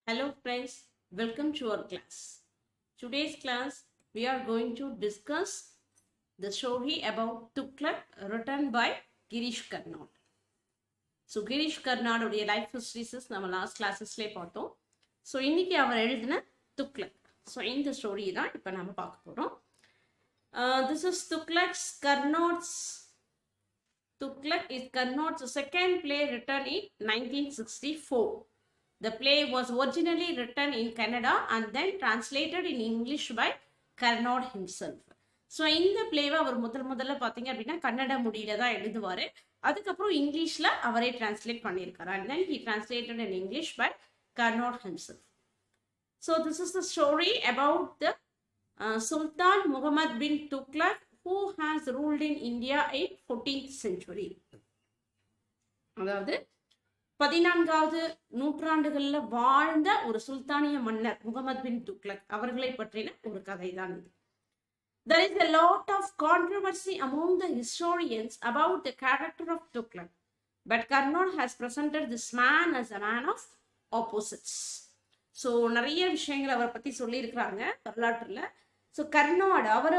Hello friends, welcome to our class. Today's class we are going to discuss the story about Tughlaq written by Girish Karnad. So Girish Karnad உடைய life histories நம்ம last classes-லே பார்த்தோம். So இன்னைக்கு அவர் எழுதின Tughlaq. So இந்த story தான் இப்போ நாம பார்க்க போறோம். This is Tughlaq is Karnad's second play written in 1964. The play was originally written in Kannada and then translated in English by Karnad himself. So இந்த பிளேவை அவர் முதல்ல பார்த்தீங்க அப்படின்னா கன்னட மொழியில தான் எழுதுவாரு. அதுக்கப்புறம் இங்கிலீஷ்ல அவரே டிரான்ஸ்லேட் பண்ணியிருக்காரு. And then he translated in English by Karnad himself. So this is the story about the Sultan Muhammad bin Tughlaq who has ruled in India in 14th century. அதாவது 14வது நூற்றாண்டுகள்ல வாழ்ந்த ஒரு சுல்தானிய மன்னர் முகமது பின் துக்ளக் அவர்களை பற்றின ஒரு கதை தான் இது. There is a lot of controversy among the historians about the character of Tughlaq, but Karnad has presented this man as a man of opposites. So நிறைய விஷயங்கள் அவரை பத்தி சொல்லியிருக்கிறாங்க வரலாற்றுல. ஸோ கர்நாட் அவரை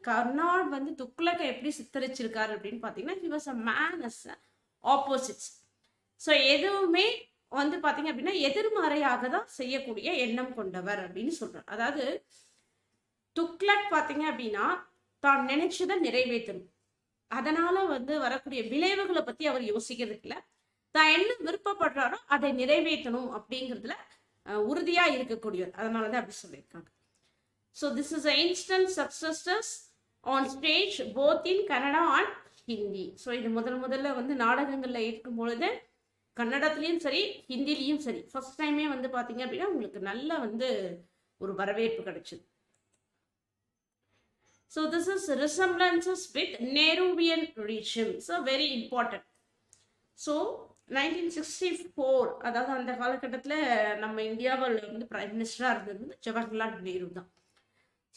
கர்நாட் துக்ளக்கை எப்படி சித்தரிச்சிருக்காரு அப்படின்னு பார்த்தீங்கன்னா he was a man as opposites. So எதுவுமே பார்த்தீங்க அப்படின்னா எதிர்மறையாக தான் செய்யக்கூடிய எண்ணம் கொண்டவர் அப்படின்னு சொல்றார். அதாவது துக்ளக் பார்த்தீங்க அப்படின்னா தான் நினைச்சதை நிறைவேற்றணும், அதனால வரக்கூடிய விளைவுகளை பத்தி அவர் யோசிக்கிறது இல்லை. தான் என்ன விருப்பப்படுறாரோ அதை நிறைவேற்றணும் அப்படிங்கிறதுல உறுதியா இருக்கக்கூடியவர். அதனாலதான் அப்படி சொல்லியிருக்காங்க. So this is instant successes on stage both in Kannada and Hindi. So இது முதல்ல நாடகங்கள்ல இருக்கும் பொழுது கன்னடத்துலயும் சரி ஹிந்திலையும் சரி ஃபர்ஸ்ட் டைமே பாத்தீங்க அப்படின்னா உங்களுக்கு நல்ல ஒரு வரவேற்பு கிடைச்சது. So this is resemblances with Nehruvian regime. So very important. So 1964 அதாவது அந்த காலகட்டத்தில் நம்ம இந்தியாவில் பிரைம் மினிஸ்டரா இருந்தது ஜவஹர்லால் நேரு தான்.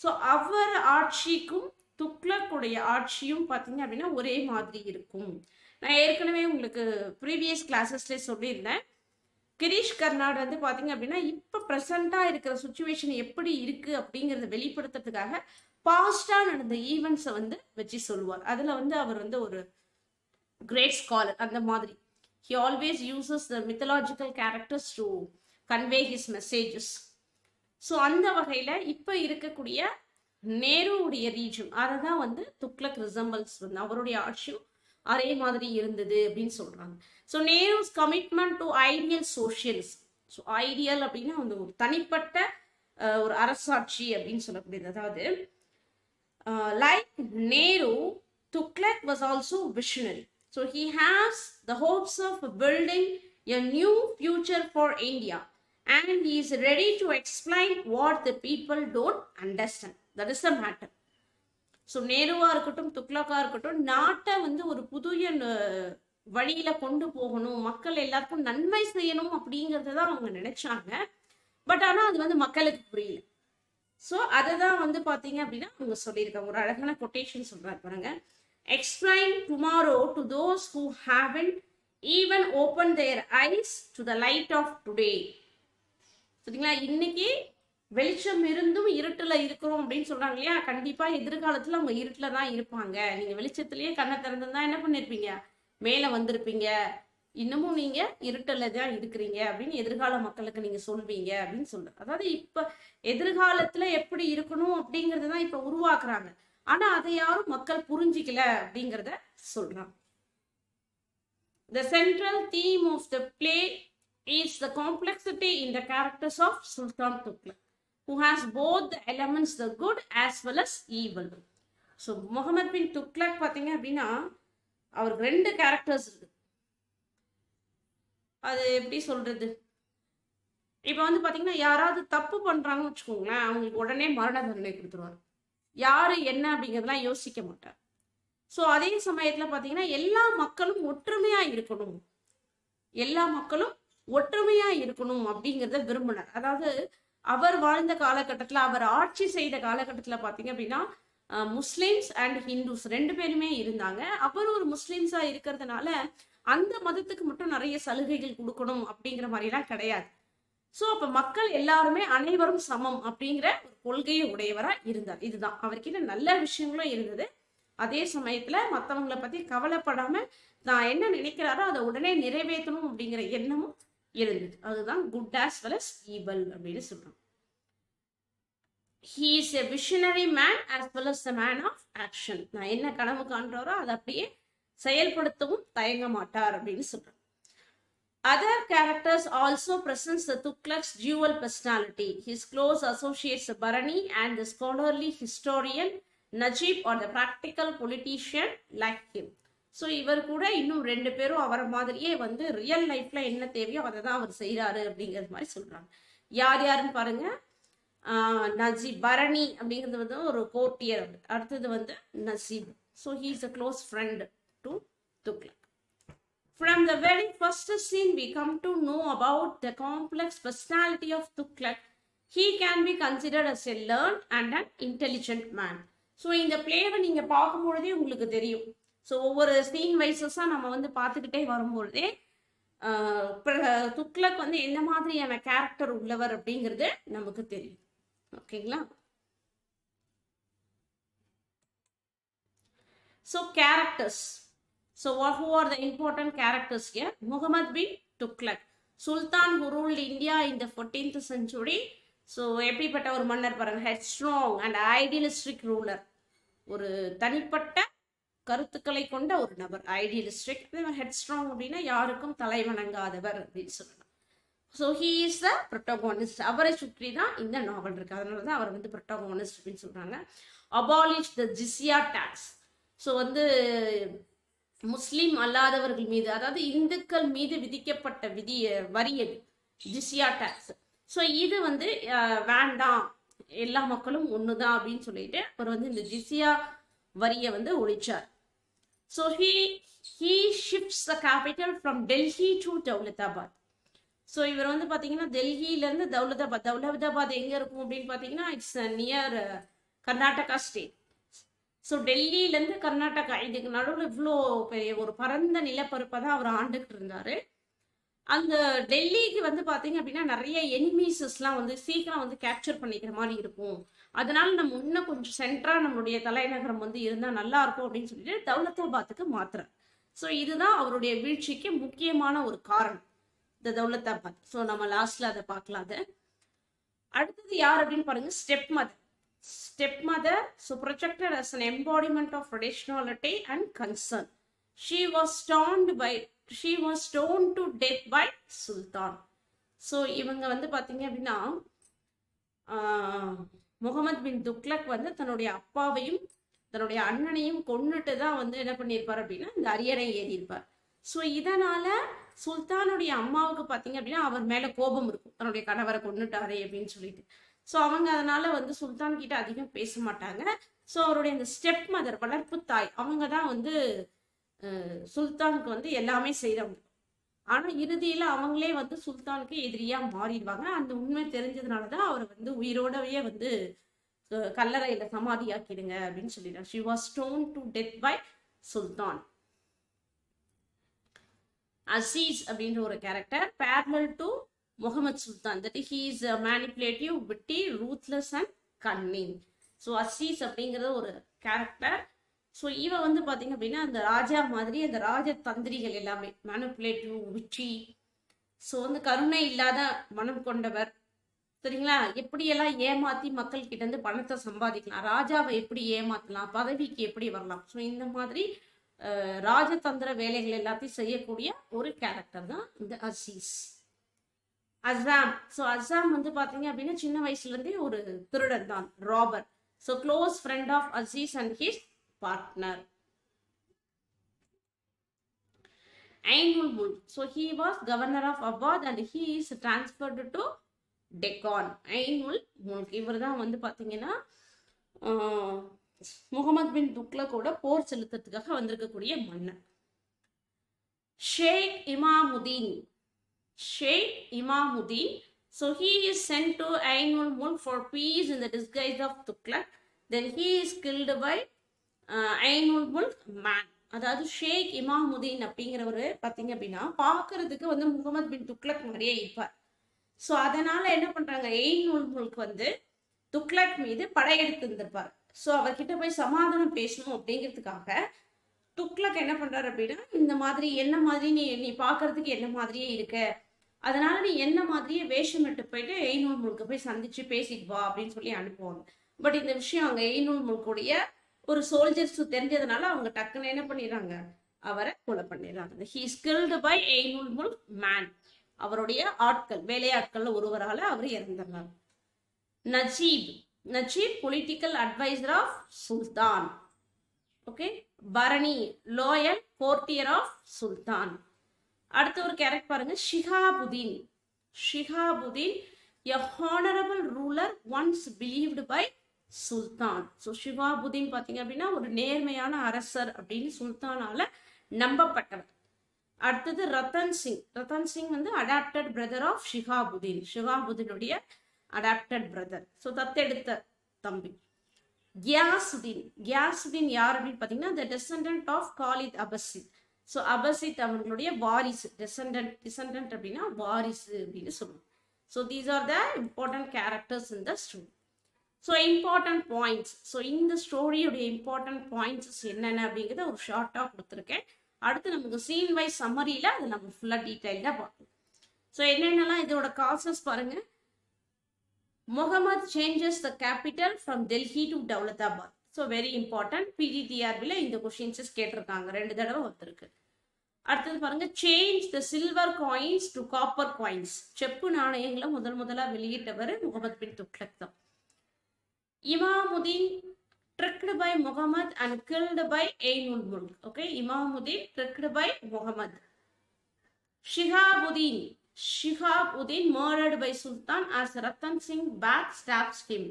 ஸோ அவர் ஆட்சிக்கும் துக்ளக்குடைய ஆட்சியும் பார்த்தீங்க அப்படின்னா ஒரே மாதிரி இருக்கும். நான் ஏற்கனவே உங்களுக்கு ப்ரீவியஸ் கிளாஸஸ்ல சொல்லியிருந்தேன். கிரீஷ் கர்நாட் பார்த்தீங்க அப்படின்னா இப்போ ப்ரெசண்டாக இருக்கிற சுச்சுவேஷன் எப்படி இருக்கு அப்படிங்கிறத வெளிப்படுத்துறதுக்காக பாஸ்டாக நடந்த ஈவெண்ட்ஸை வச்சு சொல்லுவார். அதில் அவர் ஒரு கிரேட் ஸ்காலர் அந்த மாதிரி. He always uses the mythological characters to convey his messages. So அந்த வகையில் இப்போ இருக்கக்கூடிய நேருடைய ரீஜன் அதை தான் துக்ளக் ரிசம்பிள்ஸ் அவருடைய ஆட்சியும் அதே மாதிரி இருந்தது அப்படின்னு சொல்றாங்க. So Nehru's commitment to ideal socialism. So ideal அப்படின்னா ஒரு தனிப்பட்ட ஒரு அரசாட்சி அப்படின்னு சொல்லக்கூடியது. அதாவது like Nehru, Tughlaq was also visionary. So he has the hopes of building a new future for India and he is ready to explain what the people don't understand. That is the matter. So நேருவா இருக்கட்டும் துக்ளக்கா இருக்கட்டும் நாட்டை ஒரு புதிய வழியில கொண்டு போகணும், மக்கள் எல்லாருக்கும் நன்மை செய்யணும் அப்படிங்கறத தான் அவங்க நினைச்சாங்க. பட் ஆனா அது மக்களுக்கு புரியல. ஸோ அதை தான் பாத்தீங்க அப்படின்னா அவங்க சொல்லியிருக்காங்க. ஒரு அழகான கொட்டேஷன் சொல்றாரு பாருங்க. Explain tomorrow to those who haven't even open their eyes to the light of today. சரிங்களா? இன்னைக்கு வெளிச்சம் இருந்தும் இருட்டுல இருக்கிறோம் அப்படின்னு சொல்றாங்க இல்லையா? கண்டிப்பா எதிர்காலத்துல அவங்க இருட்டுல தான் இருப்பாங்க. நீங்க வெளிச்சத்திலேயே கண்ணை திறந்துதான் என்ன பண்ணிருப்பீங்க, மேல வந்திருப்பீங்க. இன்னமும் நீங்க இருட்டுல தான் இருக்கிறீங்க அப்படின்னு எதிர்கால மக்களுக்கு நீங்க சொல்வீங்க அப்படின்னு சொல்ற. அதாவது இப்ப எதிர்காலத்துல எப்படி இருக்கணும் அப்படிங்கறதான் இப்ப உருவாக்குறாங்க. ஆனா அதை யாரும் மக்கள் புரிஞ்சிக்கல அப்படிங்கறத சொல்றாங்க. The central theme of the play is the complexity in the characters of Sultan Tughlaq, who has both the elements, the good as well as evil. So Muhammad bin Tughlaq பார்த்தீங்க அப்படின்னா அவருக்கு ரெண்டு கேரக்டர்ஸ் இருக்கு. அது எப்படி சொல்றது, இப்போ பார்த்தீங்கன்னா யாராவது தப்பு பண்றாங்கன்னு வச்சுக்கோங்களேன், அவங்களுக்கு உடனே மரண தண்டனை கொடுத்துருவாரு. யாரு என்ன அப்படிங்கிறதுலாம் யோசிக்க மாட்டார். ஸோ அதே சமயத்துல பார்த்தீங்கன்னா எல்லா மக்களும் ஒற்றுமையா இருக்கணும், எல்லா மக்களும் ஒற்றுமையா இருக்கணும் அப்படிங்கிறத விரும்பினார். அதாவது அவர் வாழ்ந்த காலகட்டத்தில், அவர் ஆட்சி செய்த காலகட்டத்தில் பார்த்தீங்க அப்படின்னா முஸ்லிம்ஸ் அண்ட் ஹிந்துஸ் ரெண்டு பேருமே இருந்தாங்க. அவர் ஒரு முஸ்லிம்ஸா இருக்கிறதுனால அந்த மதத்துக்கு மட்டும் நிறைய சலுகைகள் கொடுக்கணும் அப்படிங்கிற மாதிரிலாம் கிடையாது. ஸோ அப்ப மக்கள் எல்லாருமே அனைவரும் சமம் அப்படிங்கிற ஒரு கொள்கையை உடையவரா இருந்தார். இதுதான் அவர்கிட்ட நல்ல விஷயங்களும் இருந்தது. அதே சமயத்துல மற்றவங்களை பத்தி கவலைப்படாம நான் என்ன நினைக்கிறாரோ அதை உடனே நிறைவேற்றணும் அப்படிங்கிற எண்ணமும் இருந்தது. அதுதான் good as well as evil அப்படின்னு சொல்றோம். He is a visionary man as well as a man of action. நான் என்ன கனவு காண்றாரோ அதை அப்படியே செயல்படுத்தவும் தயங்க மாட்டார் அப்படின்னு சொல்றேன். Other characters also presents the Tughlaq's dual personality. His close associates Bharani and the scholarly historian Najib or the practical politician like him. So இவர் கூட இன்னும் 2 பேரும் அவரை மாதிரியே வந்து ரியல் லைஃப்ல என்ன தேவையோ அதை தான் அவர் செய்யறாரு அப்படிங்கிறது மாதிரி சொல்றாங்க. யார் யாருன்னு பாருங்க. நஜீப் பரணி அப்படிங்கிறது வந்து ஒரு கோர்ட்டியர். அடுத்தது வந்து Naseeb. So he is a close friend to Tughlaq. From the very first scene, we come to know about the complex personality of Tughlaq. He can be considered as a learned and an intelligent man. So இந்த பிளேவை நீங்க பார்க்கும்பொழுதே உங்களுக்கு தெரியும். So ஒவ்வொரு scene வைஸஸாக நம்ம வந்து பார்த்துக்கிட்டே வரும்பொழுதே துக்ளக் வந்து என்ன மாதிரியான கேரக்டர் உள்ளவர் அப்படிங்கிறது நமக்கு தெரியும். ஓகேங்களா? So characters. So who are the important characters here? Muhammad bin Tughlaq, Sultan who ruled India in the 14th century. So எப்படிப்பட்ட ஒரு மன்னர் பாருங்க. headstrong and idealistic ruler. ஒரு தனிப்பட்ட கருத்துக்களை கொண்ட ஒரு நபர். ஐடியலிஸ்டிக். ஹெட்ஸ்ட்ராங் அப்படின்னா யாருக்கும் தலை வணங்காதவர் அப்படின்னு சொல்லலாம். So he is the protagonist. அவரை சுற்றி தான் இந்த நாவல் இருக்கு. அதனால தான் அவர் வந்து ப்ரொட்டகோனிஸ்ட் அப்படின்னு சொல்றாங்க. அபாலிஷ் த ஜிஸ்யா டாக்ஸ். ஸோ வந்து முஸ்லிம் அல்லாதவர்கள் மீது, அதாவது இந்துக்கள் மீது விதிக்கப்பட்ட வரி அது ஜிஸ்யா டாக்ஸ். ஸோ இது வந்து வேண்டாம், எல்லா மக்களும் ஒண்ணுதான் அப்படின்னு சொல்லிட்டு அவர் வந்து இந்த ஜிஸ்யா வரியை வந்து ஒழிச்சார். So he shifts the capital from Delhi to Daulatabad. So இவர் வந்து பார்த்தீங்கன்னா டெல்லியிலேருந்து தௌலதாபாத். தௌலதாபாத் எங்கே இருக்கும் அப்படின்னு பார்த்தீங்கன்னா it's near Karnataka state. So டெல்லியிலேருந்து கர்நாடகா இதுக்கு நடுவில் இவ்வளோ பெரிய ஒரு பரந்த நிலப்பரப்பை தான் அவர் ஆண்டுகிட்டு இருந்தார். அந்த டெல்லிக்கு வந்து பார்த்தீங்க அப்படின்னா நிறைய எனிமீஸஸ்லாம் வந்து சீக்கிரம் வந்து கேப்சர் பண்ணிக்கிற மாதிரி இருக்கும். அதனால நம்ம இன்னும் கொஞ்சம் சென்ட்ரா நம்மளுடைய தலைநகரம் வந்து இருந்தால் நல்லா இருக்கும் அப்படின்னு சொல்லிட்டு தௌலதாபாத்துக்கு மாத்துறார். ஸோ இதுதான் அவருடைய வீழ்ச்சிக்கு முக்கியமான ஒரு காரணம், இந்த தௌலதாபாத். ஸோ நம்ம லாஸ்ட்ல அதை பார்க்கலாம். அது அடுத்தது யார் அப்படின்னு பாருங்க. Step mother. Step mother, so projected as an embodiment of traditionality and concern. She was stoned to death by Sultan. So இவங்க வந்து பாத்தீங்க அப்படின்னா முகமது பின் துக்ளக் வந்து தன்னுடைய அப்பாவையும் தன்னுடைய அண்ணனையும் கொன்னுட்டு தான் வந்து என்ன பண்ணியிருப்பார் அப்படின்னா இந்த அரியணை ஏறியிருப்பார். ஸோ இதனால சுல்தானுடைய அம்மாவுக்கு பார்த்தீங்க அப்படின்னா அவர் மேல கோபம் இருக்கும், தன்னுடைய கணவரை கொன்னுட்டாரே அப்படின்னு சொல்லிட்டு. ஸோ அவங்க அதனால வந்து சுல்தான் கிட்ட அதிகம் பேச மாட்டாங்க. ஸோ அவருடைய அந்த ஸ்டெப் மதர், வளர்ப்பு தாய், அவங்க தான் வந்து சுல்தானுக்கு வந்து எல்லாமே செய்யறவங்க. ஆனா இறுதியில அவங்களே வந்து சுல்தானுக்கு எதிரியா மாறிடுவாங்க. அந்த உண்மை தெரிஞ்சதுனாலதான் அவர் வந்து உயிரோடவே வந்து கல்லறையில சமாதியாக்கிடுங்க அப்படின்னு சொல்லிடுறாங்க. She was stoned to death by Sultan. Aziz அப்படின்ற ஒரு character parallel to Muhammad Sultan, that he is manipulative, witty, ruthless and cunning. So Aziz அப்படிங்கிறது ஒரு கேரக்டர். ஸோ இவ வந்து பார்த்தீங்க அப்படின்னா அந்த ராஜா மாதிரி அந்த ராஜ தந்திரிகள் எல்லாமே மேனிப்புலேட்டிவ், விச்சி, ஸோ வந்து கருணை இல்லாத மனம் கொண்டவர். சரிங்களா? எப்படியெல்லாம் ஏமாத்தி மக்கள் கிட்ட இருந்து பணத்தை சம்பாதிக்கலாம், ராஜாவை எப்படி ஏமாத்தலாம், பதவிக்கு எப்படி வரலாம், ஸோ இந்த மாதிரி ராஜதந்திர வேலைகள் எல்லாத்தையும் செய்யக்கூடிய ஒரு கேரக்டர் தான் இந்த அசீஸ். அசாம். ஸோ அசாம் வந்து பார்த்தீங்க அப்படின்னா சின்ன வயசுல இருந்தே ஒரு திருடன் தான், robber. So close friend of Aziz and his partner. Ainul Mulk. So he was governor of Awadh and he is transferred to Deccan. Ainul Mulk. இவர் தான் வந்து பார்த்தீங்கன்னா முகமது பின் துக்ளக்கோட போர் செலுத்துறதுக்காக வந்திருக்கக்கூடிய மன்னர். ஷேக் இமாமுதீன். ஷேக் Imamudeen. So he is sent to Ainul Mulk for peace in the disguise of Tughlaq. Then he is killed by Ainul Mulk man. அதாவது ஷேக் இமாமுதீன் அப்படிங்கிறவர் பார்த்தீங்க அப்படின்னா பார்க்கறதுக்கு வந்து முகமது பின் துக்ளக் மாதிரியே இருப்பார். ஸோ அதனால என்ன பண்றாங்க, எயினுல் முல்க் வந்து துக்ளக் மீது படையெடுத்து இருந்திருப்பார். ஸோ அவர்கிட்ட போய் சமாதானம் பேசணும் அப்படிங்கிறதுக்காக துக்ளக் என்ன பண்றாரு அப்படின்னா, இந்த மாதிரி என்ன மாதிரி நீ நீ பாக்குறதுக்கு என்ன மாதிரியே இருக்க, அதனால நீ என்ன மாதிரியே வேஷமிட்டு போயிட்டு எயினுல் முல்க போய் சந்திச்சு பேசிட்டு வா அப்படின்னு சொல்லி அனுப்புவாங்க. பட் இந்த விஷயம் அங்க எயினுல் முல்குடைய ஒரு சோல்ஜர்ஸ் தெரிஞ்சதுனால அவங்க டக்குன்னு என்ன பண்ணிடுறாங்க, அவரை கொலை பண்ணிடுறாங்க. He is killed by Ainul Mulk man. அவருடைய ஆட்கள், வேலையாட்கள்ல ஒருவரால அவர் இறந்துடுறார். Najib, Najib political adviser of sultan. Okay. Barani, loyal courtier of sultan. அடுத்த ஒரு கேரக்டர் பாருங்க, Shihabuddin. Shihabuddin a honorable ruler once believed by sultan. So Shihabuddin பார்த்தீங்க அப்படின்னா ஒரு நேர்மையான அரசர் அப்படின்னு சுல்தானால நம்பப்பட்டவர். அடுத்தது ரத்தன் சிங். ரத்தன் சிங் வந்து அடாப்டட் பிரதர் ஆஃப் ஷிஹாபுதீன். ஷிஹாபுதீனுடைய அடாப்டட் பிரதர், ஸோ தத்தெடுத்த தம்பி. கியாசுதீன். கியாசுதீன் யார் அப்படின்னு பார்த்தீங்கன்னா the descendant of Khalid Abbasid. So Abbasid அவர்களுடைய வாரிசு, டிசெண்டன்ட் அப்படின்னா வாரிசு அப்படின்னு சொல்லுவோம். So these are the important characters in the story. So important points. So இந்த ஸ்டோரியுடைய இம்பார்ட்டன்ட் பாயிண்ட்ஸ் என்னென்ன அப்படிங்கிறத ஒரு ஷார்ட்டாக கொடுத்துருக்கேன். அடுத்து நமக்கு சீன் வைஸ் சம்மரியில் அதை நம்ம ஃபுல்லாக டீட்டெயில்டாக பார்ப்போம். ஸோ என்னென்னலாம் இதோட காசஸ் பாருங்க. Muhammad changes the capital from Delhi to Daulatabad. So very important. பிஜிடிஆர்பியில் இந்த கொஸ்டின்ஸஸ் கேட்டிருக்காங்க, 2 தடவை வந்திருக்கு. அடுத்தது பாருங்க, change the silver coins to copper coins. செப்பு நாணயங்களை முதலாக வெளியிட்டவர் முகமது பின் துக்ளக் தான். Imamudeen tricked by Muhammad and killed by Ainul Mulk. Okay, Imamuddin tricked by Muhammad. Shihabuddin murdered by Sultan as Ratan Singh backstabs him.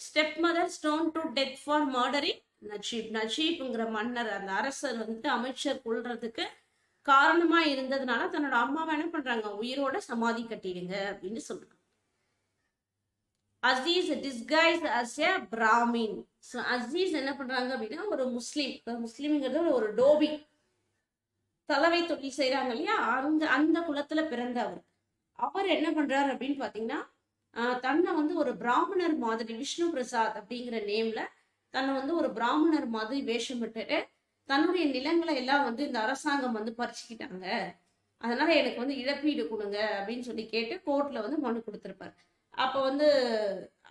Stepmother stoned to death for murdering Najib. நஜீப்ங்கிற மன்னர், அந்த அரசர் வந்து அமைச்சர் கொள்றதுக்கு காரணமா இருந்ததுனால தன்னோட அம்மாவை என்ன பண்றாங்க, உயிரோட சமாதி கட்டிடுங்க அப்படின்னு சொல்றாங்க. Aziz disguise as a Brahmin. So Aziz என்ன பண்றாங்க அப்படின்னா ஒரு முஸ்லீம். முஸ்லீம்ங்கிறது ஒரு டோபி, தலைவை தொழில் செய்யறாங்க இல்லையா, அந்த குலத்துல பிறந்தவர். அவர் என்ன பண்றாரு அப்படின்னு பாத்தீங்கன்னா, தன்னை வந்து ஒரு பிராமணர் மாதிரி, விஷ்ணு பிரசாத் அப்படிங்கிற நேம்ல தன்னை வந்து ஒரு பிராமணர் மாதிரி வேஷம் விட்டுட்டு தன்னுடைய நிலங்களை எல்லாம் வந்து இந்த அரசாங்கம் வந்து பறிச்சுக்கிட்டாங்க, அதனால எனக்கு வந்து இழப்பீடு கொடுங்க அப்படின்னு சொல்லி கேட்டு கோர்ட்ல வந்து மனு கொடுத்துருப்பாரு. அப்போ வந்து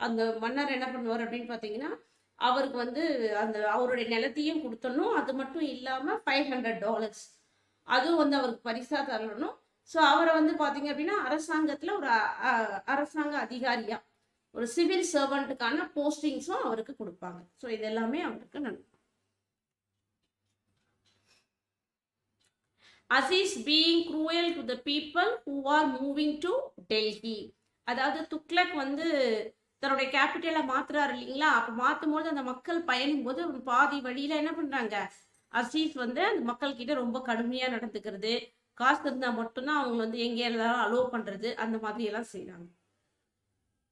அந்த மன்னர் என்ன பண்ணுவார் அப்படின்னு பார்த்தீங்கன்னா, அவருக்கு வந்து அந்த அவருடைய நிலத்தையும் கொடுத்துடணும், அது மட்டும் இல்லாமல் $500 அதுவும் வந்து அவருக்கு பரிசா தரணும். ஸோ அவரை வந்து பார்த்தீங்க அப்படின்னா அரசாங்கத்தில் ஒரு அரசாங்க அதிகாரியா, ஒரு சிவில் சர்வெண்ட்டுக்கான போஸ்டிங்ஸும் அவருக்கு கொடுப்பாங்க. ஸோ இது எல்லாமே அவருக்கு நன்மை. Aziz being cruel to the people who are moving to Delhi. அதாவது துக்ளக் வந்து தன்னுடைய கேபிட்டலை மாத்துறாரு இல்லைங்களா, அப்போ மாற்றும் போது அந்த மக்கள் பயணிக்கும் போது பாதி வழியில என்ன பண்றாங்க, அசீஸ் வந்து அந்த மக்கள் கிட்ட ரொம்ப கடுமையா நடந்துக்கிறது, காசு இருந்தா மட்டும்தான் அவங்க வந்து எங்க எல்லாரும் அலோவ் பண்றது, அந்த மாதிரி எல்லாம் செய்யறாங்க.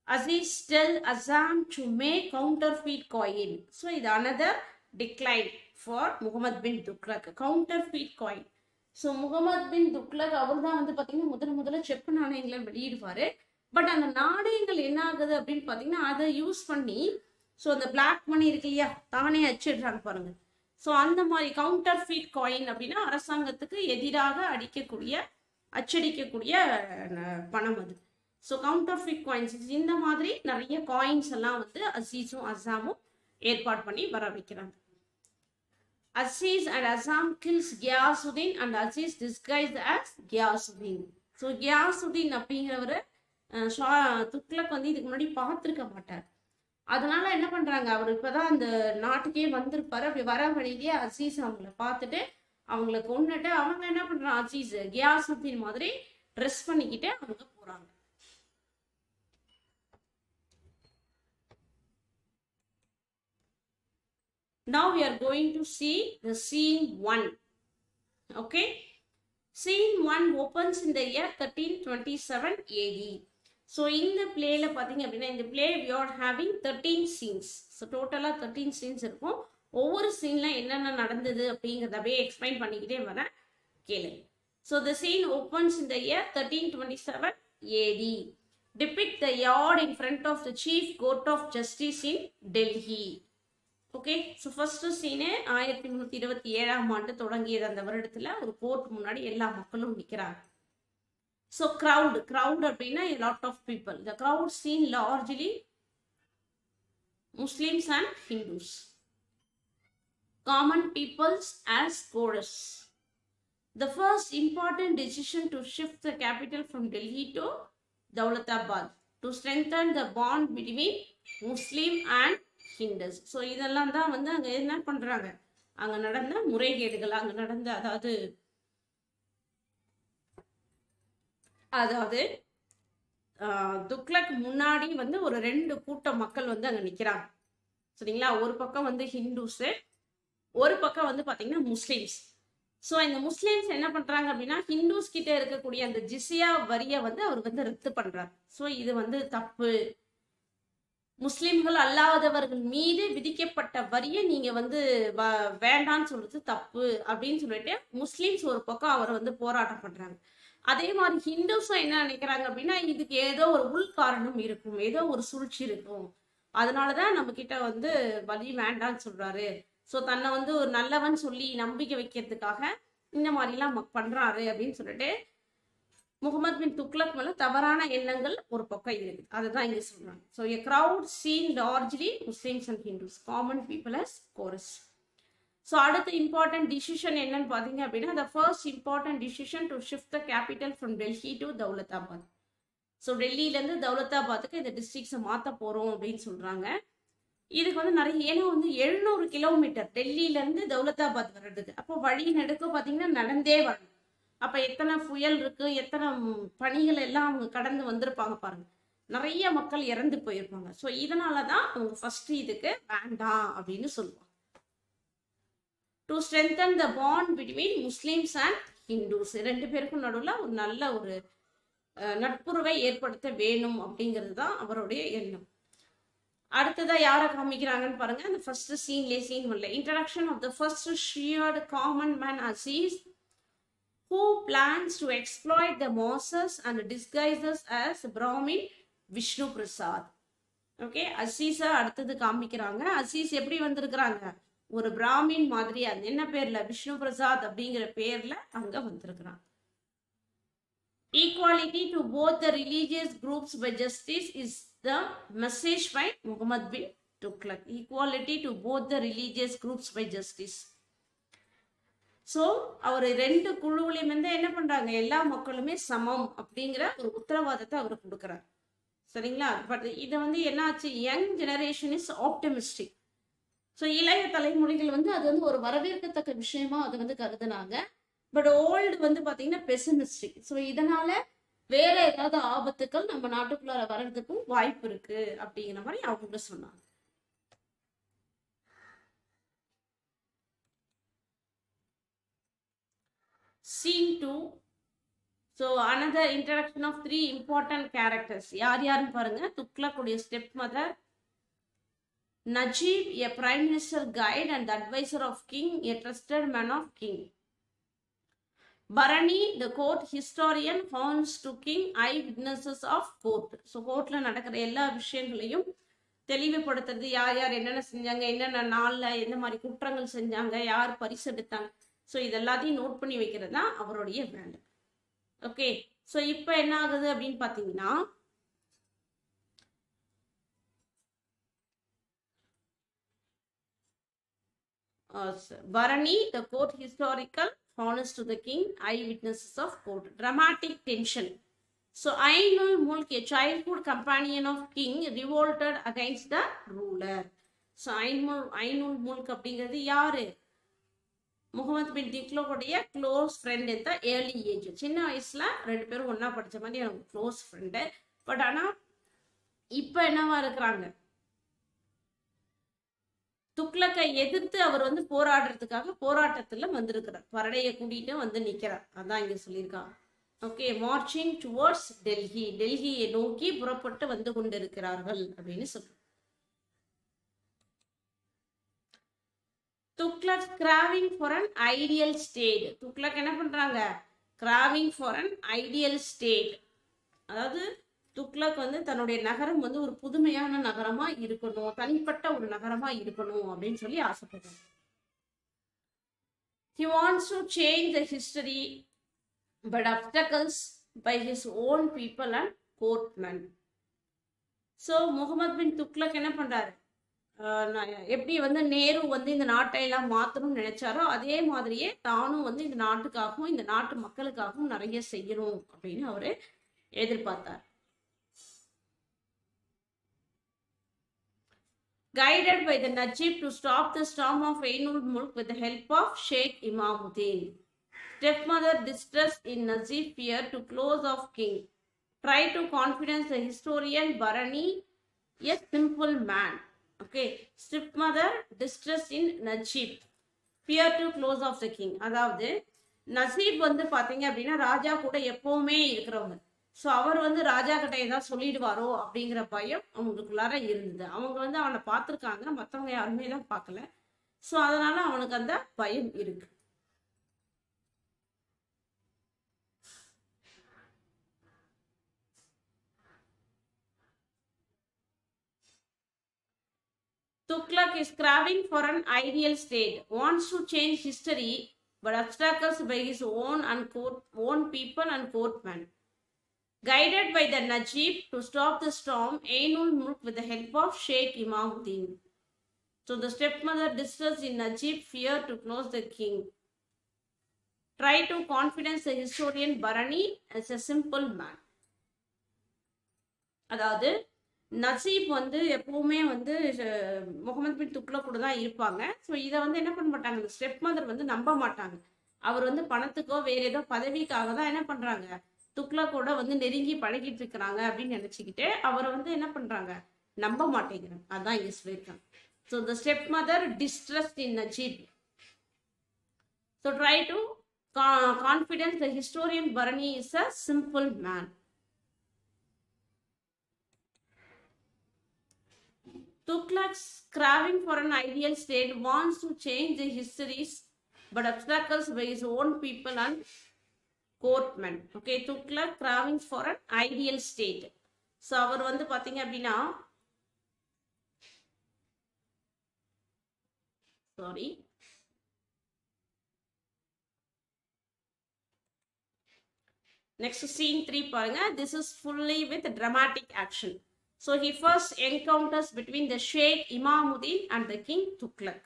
Aziz tell Azam to make counterfeit coin. So இது another decline for Muhammad bin Tughlaq. counterfeit coin. So Muhammad bin Tughlaq அவர் தான் வந்து பார்த்தீங்கன்னா முதல்ல செப்பு நாணயங்களை வெளியிடுவாரு. பட் அந்த நாணயங்கள் என்ன ஆகுது அப்படின்னு பார்த்தீங்கன்னா, அதை யூஸ் பண்ணி ஸோ அந்த பிளாக் மணி இருக்கு இல்லையா, தானே அச்சிடுறாங்க பாருங்க. ஸோ அந்த மாதிரி கவுண்டர்ஃபீட் காயின் அப்படின்னா அரசாங்கத்துக்கு எதிராக அச்சடிக்கக்கூடிய பணம் அது. ஸோ கவுண்டர்ஃபீட் காயின்ஸ், இந்த மாதிரி நிறைய காயின்ஸ் எல்லாம் வந்து அசீஸும் அசாமும் ஏற்பாடு பண்ணி வர வைக்கிறாங்க. Aziz and Aazam kills Ghiyasuddin and Aziz disguised as Ghiyasuddin. So Ghiyasuddin அப்படிங்கிறவர் துக்ளக் வந்து இதுக்கு முன்னாடி பார்த்துருக்க மாட்டார். அதனால என்ன பண்றாங்க, அவர் இப்பதான் அந்த நாட்டுக்கே வந்திருப்பாரு. அப்படி வர வழியிலேயே அசீஸ் அவங்கள பார்த்துட்டு அவங்கள கொண்டுட்டு அவங்க என்ன பண்றாங்க, அசீஸ் கியாசுதீன் மாதிரி ட்ரெஸ் பண்ணிக்கிட்டு அவங்க போறாங்க. Now we are going to see the scene 1. Okay, scene 1 opens in the year 1327 AD. So இந்த பிளேல பார்த்தீங்க அப்படின்னா, இந்த play we are having 13 scenes. So டோட்டலாக 13 சீன்ஸ் இருக்கும். ஒவ்வொரு சீன்ல என்னென்ன நடந்தது அப்படிங்கிறத அப்படியே எக்ஸ்பிளைன் பண்ணிக்கிட்டே வரேன், கேளுங்க. So the scene opens in the year 1327 AD. Depict the yard in front of the Chief Court of Justice in Delhi. Okay, so first scene 1327ஆம் ஆண்டு தொடங்கியது. அந்த வருடத்துல ஒரு கோர்ட் முன்னாடி எல்லா மக்களும் நிற்கிறாங்க. ஸோ crowd அப்படின்னா a lot of people. The crowd seen largely Muslims and Hindus. Common peoples as chorus. The first important decision to shift the capital from Delhi to Daulatabad to strengthen the bond between Muslim and Hindus. So இதெல்லாம் தான் வந்து அங்கே என்ன பண்ணுறாங்க, அங்கே நடந்த முறைகேடுகள், அங்கே நடந்த அதாவது துக்ளக் முன்னாடி வந்து ஒரு 2 கூட்ட மக்கள் வந்து அங்கே நிற்கிறாங்க. சரிங்களா, ஒரு பக்கம் வந்து ஹிந்துஸு, ஒரு பக்கம் வந்து பார்த்தீங்கன்னா முஸ்லீம்ஸ். ஸோ இந்த முஸ்லீம்ஸ் என்ன பண்ணுறாங்க அப்படின்னா, ஹிந்துஸ் கிட்ட இருக்கக்கூடிய அந்த ஜிசியா வரியை வந்து அவர் வந்து ரத்து பண்ணுறார். ஸோ இது வந்து தப்பு, முஸ்லிம்கள் அல்லாதவர்கள் மீது விதிக்கப்பட்ட வரியை நீங்க வந்து வேண்டான்னு சொல்றது தப்பு அப்படின்னு சொல்லிட்டு முஸ்லிம்ஸ் ஒரு பக்கம் அவரை வந்து போராட்டம் பண்றாங்க. அதே மாதிரி ஹிந்துஸும் என்ன நினைக்கிறாங்க அப்படின்னா, இதுக்கு ஏதோ ஒரு உள் காரணம் இருக்கும், ஏதோ ஒரு சூழ்ச்சி இருக்கும், அதனாலதான் நம்ம கிட்ட வந்து வரி வேண்டான்னு சொல்றாரு. ஸோ தன்னை வந்து ஒரு நல்லவன் சொல்லி நம்பிக்கை வைக்கிறதுக்காக இந்த மாதிரிலாம் பண்றாரு அப்படின்னு சொல்லிட்டு முகமது பின் துக்ளக் மேல தவறான எண்ணங்கள் ஒரு பக்கம் இருக்குது. அதுதான் இங்க சொல்றாங்க. So a crowd seen largely Muslims and Hindus, common people as chorus. So அடுத்த இம்பார்ட்டன்ட் டிசிஷன் என்னன்னு பார்த்தீங்க அப்படின்னா, the first important decision to shift the capital from Delhi to Daulatabad. So டெல்லியிலேருந்து தௌலத்தாபாத்துக்கு இந்த டிஸ்ட்ரிக்ஸை மாற்ற போகிறோம் அப்படின்னு சொல்கிறாங்க. இதுக்கு வந்து நிறைய, ஏன்னா வந்து 700 கிலோமீட்டர் டெல்லியிலேருந்து தௌலத்தாபாத் வர்றதுக்கு. அப்போ வழி நடுக்க பார்த்தீங்கன்னா நடந்தே வரணும். அப்போ எத்தனை புயல் இருக்கு, எத்தனை பணிகள் எல்லாம் அவங்க கடந்து வந்திருப்பாங்க பாருங்க, நிறைய மக்கள் இறந்து போயிருப்பாங்க. ஸோ இதனால தான் அவங்க ஃபர்ஸ்ட் இதுக்கு வேண்டாம் அப்படின்னு சொல்லுவாங்க. To strengthen the bond between Muslims and Hindus, 2 பேருக்கும் நடுவில் ஒரு நல்ல ஒரு நட்புறவை ஏற்படுத்த வேணும் அப்படிங்கிறது தான் அவருடைய எண்ணம். அடுத்ததா யாரை காமிக்கிறாங்கன்னு பாருங்க. அந்த ஃபர்ஸ்ட் சீன் வரல. Introduction of the first shared common man Aziz who plans to exploit the masses and disguises as Brahmin Vishnu Prasad. Okay, அசீஸா அடுத்தது காமிக்கிறாங்க. அசீஸ் எப்படி வந்திருக்கிறாங்க, ஒரு பிராமின் மாதிரி, அது என்ன பேர்ல, விஷ்ணு பிரசாத் அப்படிங்கிற பேர்ல அங்க வந்திருக்கிறாங்க. Equality to both the religious groups by justice is the message by Muhammad bin Tughlaq. Equality to both the religious groups by justice. So அவர் 2 குழுவிலையும் வந்து என்ன பண்றாங்க, எல்லா மக்களுமே சமம் அப்படிங்கிற ஒரு உத்தரவாதத்தை அவர் கொடுக்குறாரு. சரிங்களா, பட் இதை வந்து என்னாச்சு, young generation is optimistic. So இளைய தலைமுறைகள் வந்து அது வந்து ஒரு வரவேற்கத்தக்க விஷயமா அதை வந்து கருதுனாங்க. பட் ஓல்டு வந்து பார்த்தீங்கன்னா பெசிமிஸ்டிக். ஸோ இதனால வேற ஏதாவது ஆபத்துக்கள் நம்ம நாட்டுக்குள்ளார வர்றதுக்கும் வாய்ப்பு இருக்கு அப்படிங்கிற மாதிரி அவங்க சொன்னாங்க. Scene 2. So another introduction of 3 important characters. யாருன்னு பாருங்க. துக்ளக்குடைய step mother, Najib, a prime minister guide and advisor of king, a trusted man of king. Barani, the court historian, horns to king, eyewitnesses of court. So கோர்ட்ல நடக்கிற எல்லா விஷயங்களையும் தெளிவுபடுத்துறது, யார் யார் என்னென்ன செஞ்சாங்க, என்னென்ன நாள்ல என்ன மாதிரி குற்றங்கள் செஞ்சாங்க, யார் பரிசு எடுத்தாங்க, ஸோ இது எல்லாத்தையும் நோட் பண்ணி வைக்கிறது தான் அவருடைய வேலை. ஓகே, ஸோ இப்போ என்ன ஆகுது அப்படின்னு பார்த்தீங்கன்னா, Barani, the court historical, honors to the king, eyewitnesses of court. Dramatic tension. So Ainul Mulk, a childhood companion of king, revolted against the ruler. So Ainul Mulk அப்படிங்கிறது யாரு, முகமது பின் துக்ளக்குடைய க்ளோஸ் ஃப்ரெண்ட் இந்த early age, சின்ன வயசுல 2 பேரும் ஒன்னா படிச்ச மாதிரி எனக்கு க்ளோஸ் ஃப்ரெண்டு. பட் ஆனா இப்ப என்னவா இருக்கிறாங்க, துக்ளக்கை எதிர்த்து அவர் வந்து போராடுறதுக்காக போராட்டத்துல வந்திருக்கிறார், பரடையை கூட்டிட்டு வந்து நிக்கிறார். அதான் இங்க சொல்லியிருக்காங்க. ஓகே, மார்ச்சிங் டுவர்ட்ஸ் டெல்லி, டெல்லியை நோக்கி புறப்பட்டு வந்து கொண்டிருக்கிறார்கள் அப்படின்னு சொல்றாங்க. Tughlaq craving for an ideal state. Tughlaq என்ன பண்றாங்க, craving for an ideal state. அதாவது துக்ளக் வந்து தன்னுடைய நகரம் வந்து ஒரு புதுமையான நகரமா இருக்கணும், தனிப்பட்ட ஒரு நகரமா இருக்கணும் அப்படின்னு சொல்லி ஆசைப்படுறாங்க. He wants to change the history but obstacles by his own people and courtmen. So Mohammed bin Tughlaq என்ன பண்றாரு, எப்படி வந்து நேரு வந்து இந்த நாட்டை எல்லாம் மாத்தணும்னு நினைச்சாரோ அதே மாதிரியே தானும் வந்து இந்த நாட்டுக்காகவும் இந்த நாட்டு மக்களுக்காகவும் நிறைய செய்யணும் அப்படின்னு அவரு எதிர்பார்த்தார். Guided by the Najib to stop the storm of Ainul Mulk with the help of Sheikh Imamuddin. Stepmother distressed in Najib fear to close of king. Try to confidence the historian Barani, a simple man. Okay, stepmother distressed in Najib fear to close of the king. அதாவது நசீப் வந்து பாத்தீங்க அப்படின்னா ராஜா கூட எப்பவுமே இருக்கிறவங்க. So அவர் வந்து ராஜா கிட்ட ஏதாவது சொல்லிடுவாரோ அப்படிங்கிற பயம் அவங்களுக்குள்ளார இருந்தது. அவங்க வந்து அவனை பார்த்துருக்காங்க, மற்றவங்க யாருமே தான் பார்க்கல. ஸோ அதனால அவனுக்கு அந்த பயம் இருக்கு. Tughlaq is craving for an ideal state, wants to change history, but obstacles by his own people and courtmen. Guided by the Najib to stop the storm, Ainul Mulk with the help of Sheikh Imamuddin. So the stepmother distressed in Najib fear to close the king. Try to confidence the historian Barani as a simple man. அதாவது நசீப் வந்து எப்பவுமே வந்து முகமது பின் துக்ளக் கூட தான் இருப்பாங்க. So இதை வந்து என்ன பண்ண மாட்டாங்க, இந்த ஸ்டெப் மதர் வந்து நம்ப மாட்டாங்க. அவர் வந்து பணத்துக்கோ வேற ஏதோ பதவிக்காக தான் என்ன பண்றாங்க, துக்ளக்கோட வந்து நெருங்கி பழகிட்டு இருக்கிறாங்க அப்படின்னு நினைச்சுக்கிட்டு அவரை வந்து என்ன பண்றாங்க, நம்ப மாட்டேங்கிறாங்க. அதான் இங்க சொல்லியிருக்காங்க. So the step mother distrust in Najeeb. So try to confidence the historian Barani is a simple man. Tughlaq's craving for an ideal state, wants to change the histories but obstacles by his own people and courtmen. Okay, Tughlaq craving for an ideal state. So அவர் வந்து பாத்தீங்க அப்படின்னா next scene 3 பாருங்க. This is fully with dramatic action. So he first encounters between the Sheikh Imamuddin and the king Tughlaq.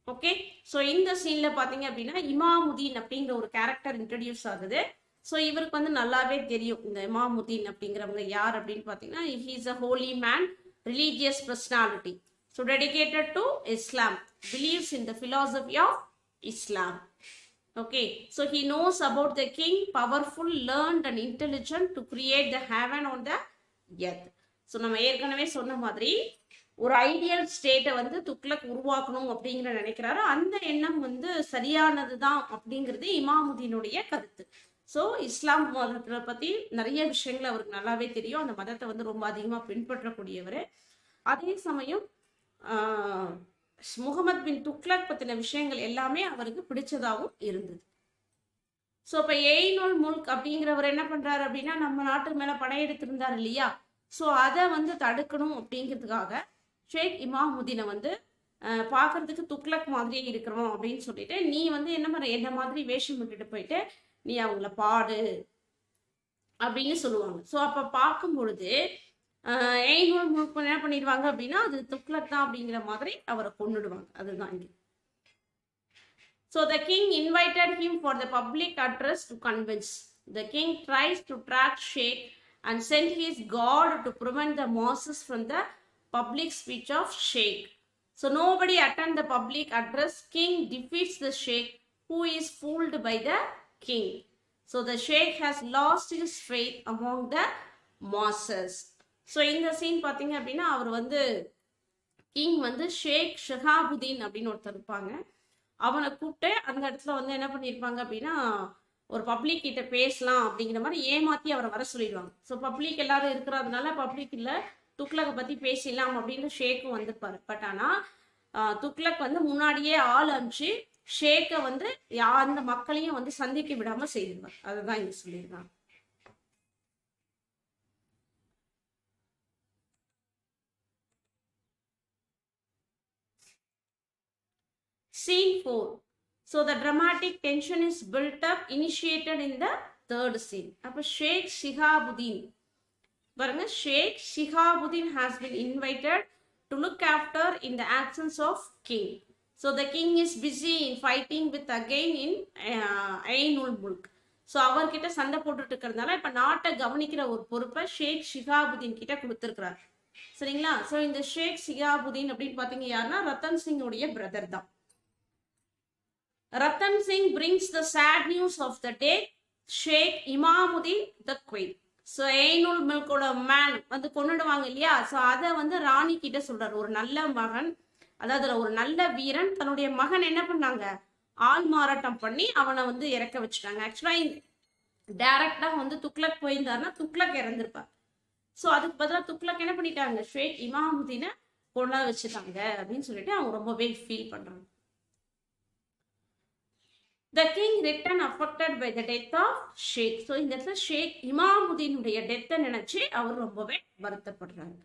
Okay, so இந்த சீன்ல பாத்தீங்க அப்படின்னா இமாமுதீன் அப்படிங்கிற ஒரு கேரக்டர் இன்ட்ரடியூஸ் ஆகுது. ஸோ இவருக்கு வந்து நல்லாவே தெரியும் இந்த இமாமுதீன் அப்படிங்கிறவங்க யார் அப்படின்னு பார்த்தீங்கன்னா, he is a holy man, religious personality, so dedicated to Islam, believes in the philosophy of Islam. Okay, so he knows about the king, powerful, learned and intelligent to create the heaven on the earth. So நம்ம ஏற்கனவே சொன்ன மாதிரி ஒரு ideal ஸ்டேட்டை வந்து துக்ளக் உருவாக்கணும் அப்படிங்கிற நினைக்கிறாரு. அந்த எண்ணம் வந்து சரியானது தான் அப்படிங்கிறது இமாமுதீனுடைய கருத்து. ஸோ இஸ்லாம் மதத்தை பற்றி நிறைய விஷயங்கள் அவருக்கு நல்லாவே தெரியும். அந்த மதத்தை வந்து ரொம்ப அதிகமாக பின்பற்றக்கூடியவர். அதே சமயம் முகமது பின் துக்ளக் பற்றின விஷயங்கள் எல்லாமே அவருக்கு பிடிச்சதாகவும் இருந்தது. ஸோ இப்போ எய்னுல் முல்க் அப்படிங்கிறவர் என்ன பண்ணுறாரு அப்படின்னா, நம்ம நாட்டு மேலே படையெடுத்திருந்தார் இல்லையா, ஸோ அதை வந்து தடுக்கணும் அப்படிங்கிறதுக்காக ஷேக் இமாமுதீனை வந்து பார்க்கறதுக்கு துக்ளக் மாதிரியே இருக்கிறோம் அப்படின்னு சொல்லிட்டு, நீ வந்து என்ன மாதிரி வேஷம் விட்டுட்டு போயிட்டு நீ அவங்கள பாடு அப்படின்னு சொல்லுவாங்க. ஸோ அப்போ பார்க்கும் பொழுது எய்னுல் முல்க் என்ன பண்ணிடுவாங்க அப்படின்னா, அது துக்ளக் தான் அப்படிங்கிற மாதிரி அவரை கொண்டுடுவாங்க. அதுதான் இங்கே. So the king invited him for the public address to convince. The king tries to track sheikh and sent his guard to prevent the masses from the public speech of Sheikh. So nobody attend the public address. King defeats the Sheikh, who is fooled by the king. So the Sheikh has lost his faith among the masses. So இந்த scene பார்த்தீங்க அப்படின்னா, அவர் வந்து king வந்து ஷேக் ஷஹாபுதீன் அப்படின்னு ஒருத்தர் இருப்பாங்க. அவனை கூப்பிட்டு அந்த இடத்துல வந்து என்ன பண்ணியிருப்பாங்க அப்படின்னா, ஒரு பப்ளிக் கிட்ட பேசலாம் அப்படிங்கிற மாதிரி ஏமாத்தி அவரை வர சொல்லிடுவாங்க. ஸோ பப்ளிக் எல்லாரும் இருக்கிறதுனால பப்ளிக் இல்லை, துக்ளக்கை பற்றி பேசிடலாம் அப்படின்னு ஷேக்கும் வந்திருப்பாரு. பட் ஆனால் துக்ளக் வந்து முன்னாடியே ஆள் அனுப்பிச்சு ஷேக்கை வந்து அந்த மக்களையும் வந்து சந்திக்க விடாம செய்திருவார். அதுதான் இங்க சொல்லியிருக்காங்க. Scene 4. So the dramatic tension is built up, initiated in the third scene. அப்ப ஷேக் ஷிஹாபுதீன் பாருங்க, ஷேக் Shihabuddin has been invited to look after in the absence of king. So the king is busy in fighting with again in Ainul Mulk. So அவர்கிட்ட சண்டை போட்டுட்டு இருக்கிறதுனால இப்ப நாட்டை கவனிக்கிற ஒரு பொறுப்பை ஷேக் ஷிஹாபுதீன் கிட்ட கொடுத்துருக்கிறார். சரிங்களா? ஸோ இந்த ஷேக் ஷிஹாபுதீன் அப்படின்னு பாத்தீங்க யாருன்னா ரத்தன் சிங்குடைய பிரதர் தான். Rattan Singh brings the sad news of the day. Sheikh Imamuddin the queen. So Ainul மில்கோட மேன் வந்து கொண்டுடுவாங்க இல்லையா? ஸோ அதை வந்து ராணி கிட்ட சொல்றாரு. ஒரு நல்ல மகன், அதாவது ஒரு நல்ல வீரன் தன்னுடைய மகன் என்ன பண்ணாங்க, ஆள் மாறாட்டம் பண்ணி அவனை வந்து இறக்க வச்சுட்டாங்க. ஆக்சுவலா டைரக்டா வந்து துக்ளக் போயிருந்தாருன்னா துக்ளக் இறந்திருப்பார். ஸோ அதுக்கு பதிலாக துக்ளக் என்ன பண்ணிட்டாங்க, ஷேக் இமாமுதீனை கொண்டா வச்சுட்டாங்க அப்படின்னு சொல்லிட்டு அவங்க ரொம்பவே ஃபீல் பண்றாங்க. The king returned affected by the death of Sheikh. So இந்த இடத்துல ஷேக் இமாமுதீனுடைய டெத்தை நினைச்சு அவர் ரொம்பவே வருத்தப்படுறாங்க.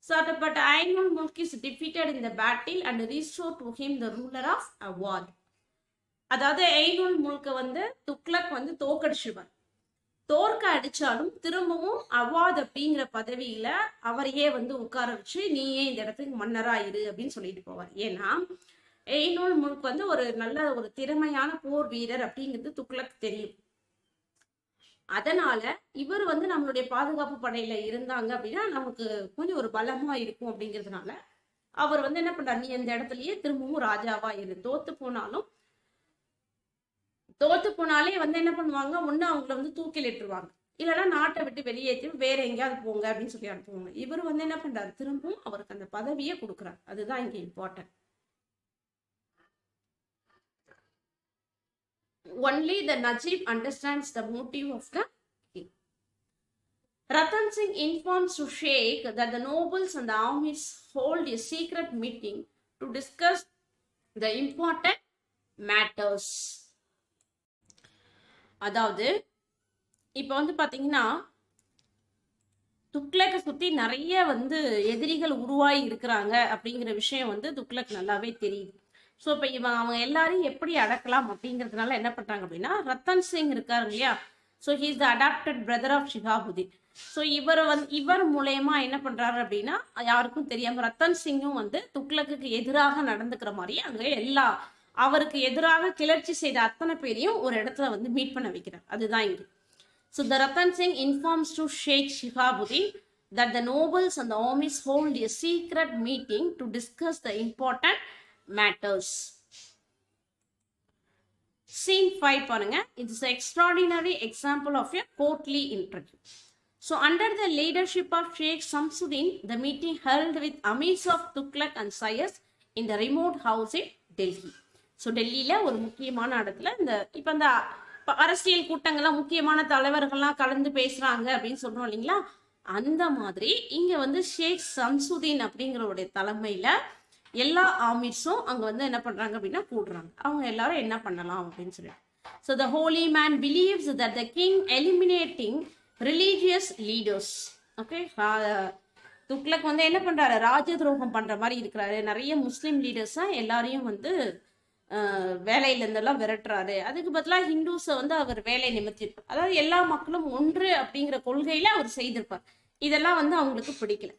So but Ainul Mulk is defeated in the battle and restored to him the ruler of Awadh. அதாவது ஐனுல் முல்க வந்து துக்ளக் வந்து தோக்கடிச்சிருவார். தோற்க அடிச்சாலும் திரும்பவும் அவாத் அப்படிங்கிற பதவியில அவரையே வந்து உட்கார வச்சு நீயே இந்த இடத்துக்கு மன்னரா இரு அப்படின்னு சொல்லிட்டு போவார். ஏன்னா ஐனுல் முல்க் வந்து ஒரு நல்ல ஒரு திறமையான போர் வீரர் அப்படிங்கிறது துக்ளக் தெரியும். அதனால இவர் வந்து நம்மளுடைய பாதுகாப்பு படையில இருந்தாங்க அப்படின்னா நமக்கு கொஞ்சம் ஒரு பலமா இருக்கும் அப்படிங்கிறதுனால அவர் வந்து என்ன பண்றாரு, நீ இந்த இடத்துலயே திரும்பவும் ராஜாவா இரு. தோத்து போனாலே வந்து என்ன பண்ணுவாங்க, ஒண்ணு அவங்கள வந்து தூக்கிலிட்டுருவாங்க, இல்லைன்னா நாட்டை விட்டு வெளியேற்றி வேற எங்கேயாவது போங்க அப்படின்னு சொல்லி அனுப்புவாங்க. இவர் வந்து என்ன பண்றாரு, திரும்பவும் அவருக்கு அந்த பதவியை கொடுக்குறாரு. அதுதான் இங்க important. Only the Najib understands the motive of the king. Ratan Singh informs to Sheikh that the nobles and the armies hold a secret meeting to discuss the important matters. அதாவது இப்ப வந்து பாத்தீங்கன்னா துக்ளக்கை சுத்தி நிறைய வந்து எதிரிகள் உருவாகி இருக்கிறாங்க அப்படிங்கிற விஷயம் வந்து துக்ளக் நல்லாவே தெரியுது. ஸோ இப்போ அவங்க எல்லாரையும் எப்படி அடக்கலாம் அப்படிங்கிறதுனால என்ன பண்றாங்க அப்படின்னா, ரத்தன் சிங் இருக்காரு இல்லையா, so he is the adopted brother of Shihabuddin. So இவர் மூலயமா என்ன பண்றாரு அப்படின்னா, யாருக்கும் தெரியாம ரத்தன் சிங்கும் வந்து துக்ளக்கு எதிராக நடந்துக்கிற மாதிரி அங்கே அவருக்கு எதிராக கிளர்ச்சி செய்த அத்தனை பேரையும் ஒரு இடத்துல வந்து மீட் பண்ண வைக்கிறார். அதுதான் இங்கே. So the Rattan Singh informs to sheikh Shihabuddin that the nobles and the armies hold a secret meeting to discuss the important matters. Scene 5 பாருங்க. It is an extraordinary example of a courtly interview. So under the leadership of Sheikh Samsuddin, the meeting held with Amirs of Tughlaq and Sayas in the remote house in Delhi. So டெல்லியில ஒரு முக்கியமான இடத்துல இப்ப இந்த அரசியல் கூட்டங்கள்லாம் முக்கியமான தலைவர்கள்லாம் கலந்து பேசுறாங்க அப்படின்னு சொல்றோம் இல்லைங்களா, அந்த மாதிரி இங்க வந்து ஷேக் சம்சுதீன் அப்படிங்கிறவருடைய தலைமையில எல்லா ஆமீர்ஸும் அங்க வந்து என்ன பண்றாங்க அப்படின்னா கூடுறாங்க. அவங்க எல்லாரும் என்ன பண்ணலாம் அப்படின்னு சொல்லிட்டு. So the holy man believes that the king eliminating religious leaders. Okay, Tughlaq வந்து என்ன பண்றாரு, ராஜ துரோகம் பண்ற மாதிரி இருக்கிறாரு. நிறைய முஸ்லிம் லீடர்ஸா எல்லாரையும் வந்து வேலையில இருந்தெல்லாம் விரட்டுறாரு. அதுக்கு பதிலாக ஹிந்துஸை வந்து அவர் வேலை நிமித்திருப்பார். அதாவது எல்லா மக்களும் ஒன்று அப்படிங்கிற கொள்கையில அவர் செய்திருப்பார். இதெல்லாம் வந்து அவங்களுக்கு பிடிக்கல.